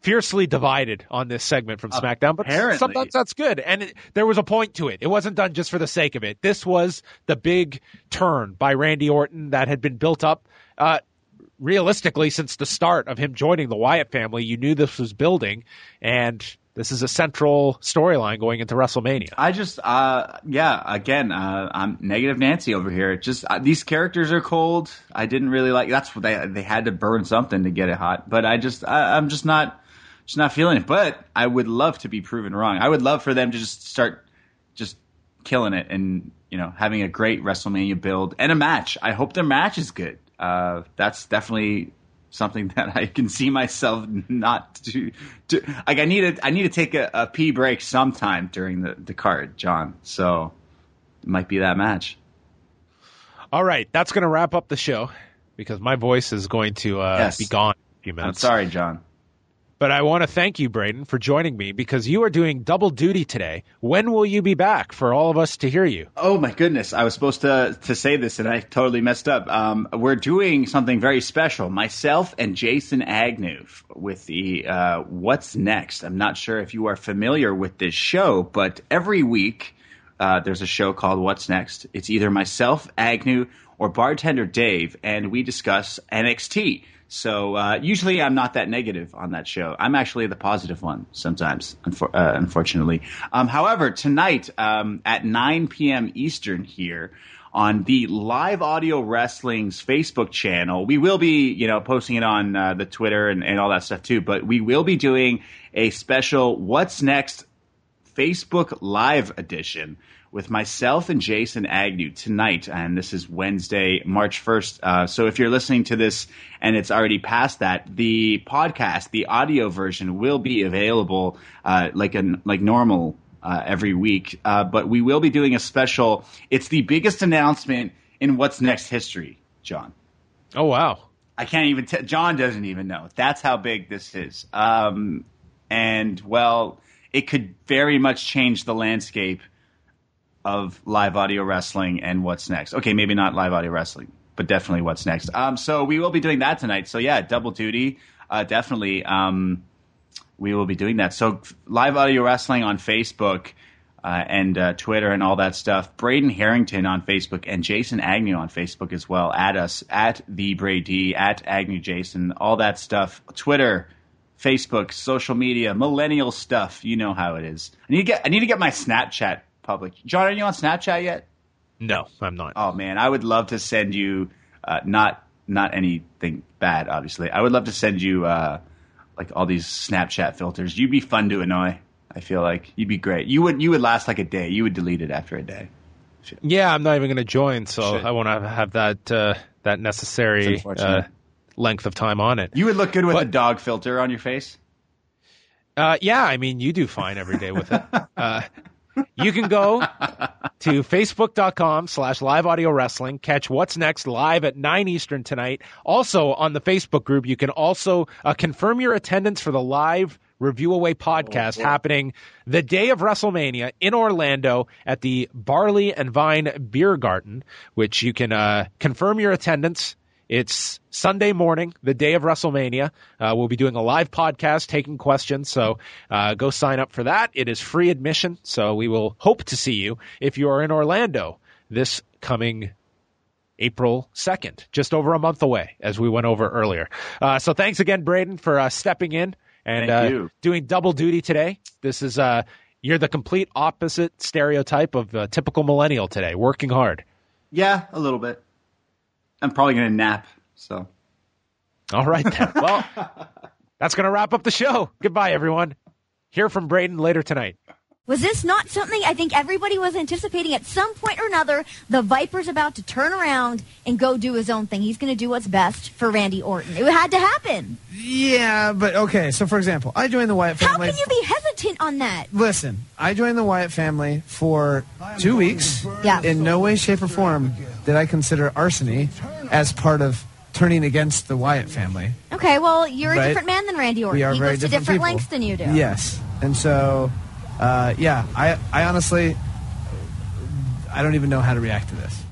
fiercely divided on this segment from SmackDown, but sometimes that's good. And there was a point to it. It wasn't done just for the sake of it. This was the big turn by Randy Orton that had been built up realistically since the start of him joining the Wyatt family. You knew this was building, and this is a central storyline going into WrestleMania. I just, again, I'm negative Nancy over here. Just these characters are cold. I didn't really like. That's what they had to burn something to get it hot. But I'm just not feeling it. But I would love to be proven wrong. I would love for them to just start just killing it and having a great WrestleMania build and a match. I hope their match is good. That's definitely something that I can see myself not to like. I need to take a pee break sometime during the card, John. So it might be that match. All right, that's going to wrap up the show because my voice is going to be gone in a few minutes. I'm sorry, John. But I want to thank you, Braden, for joining me because you are doing double duty today. When will you be back for all of us to hear you? Oh, my goodness. I was supposed to say this, and I totally messed up. We're doing something very special. Myself and Jason Agnew with the What's Next. I'm not sure if you are familiar with this show, but every week there's a show called What's Next. It's either myself, Agnew, or bartender Dave, and we discuss NXT. So usually I'm not that negative on that show. I'm actually the positive one sometimes, unfortunately. However, tonight at 9 p.m. Eastern here on the Live Audio Wrestling's Facebook channel, we will be posting it on the Twitter and all that stuff too. But we will be doing a special What's Next Facebook Live edition with myself and Jason Agnew tonight, and this is Wednesday, March 1st. So if you're listening to this and it's already past that, the podcast, the audio version, will be available like normal every week. But we will be doing a special. It's the biggest announcement in What's Next history, John. Oh, wow. I can't even John doesn't even know. That's how big this is. And, well, it could very much change the landscape of live audio wrestling and What's Next. Okay, maybe not live audio wrestling, but definitely What's Next. So we will be doing that tonight. So yeah, double duty, definitely. We will be doing that. So live audio wrestling on Facebook and Twitter and all that stuff. Braden Herrington on Facebook and Jason Agnew on Facebook as well. Add us at the Brady, at Agnew Jason, all that stuff. Twitter, Facebook, social media, millennial stuff. You know how it is. I need to get my Snapchat public. John, are you on Snapchat yet? No, I'm not. Oh man, I would love to send you not anything bad, obviously. I would love to send you like all these Snapchat filters. You'd be fun to annoy. I feel like you'd be great. You would last like a day. You would delete it after a day. Yeah, I'm not even going to join, so I won't have that necessary length of time on it. You would look good with a dog filter on your face. Yeah, I mean, you do fine every day with it. You can go to facebook.com/live audio wrestling, catch What's Next live at 9 Eastern tonight. Also on the Facebook group, you can also confirm your attendance for the live Review Away podcast happening the day of WrestleMania in Orlando at the Barley and Vine Beer Garden, which you can confirm your attendance. It's Sunday morning, the day of WrestleMania. We'll be doing a live podcast, taking questions, so go sign up for that. It is free admission, so we will hope to see you if you are in Orlando this coming April 2nd, just over a month away, as we went over earlier. So thanks again, Braden, for stepping in and doing double duty today. This is you're the complete opposite stereotype of a typical millennial today, working hard. Yeah, a little bit. I'm probably going to nap, so. All right, then. Well, that's going to wrap up the show. Goodbye, everyone. Hear from Braden later tonight. Was this not something I think everybody was anticipating at some point or another? The Viper's about to turn around and go do his own thing. He's going to do what's best for Randy Orton. It had to happen. Yeah, but okay. So, for example, I joined the Wyatt family. How can you be hesitant on that? Listen, I joined the Wyatt family for 2 weeks. Yeah. In no way, shape, or form did I consider arsony as part of turning against the Wyatt family. Okay, well, you're a different man than Randy Orton. We are he very goes to different different people. lengths than you do. Yes. And so, I honestly, I don't even know how to react to this.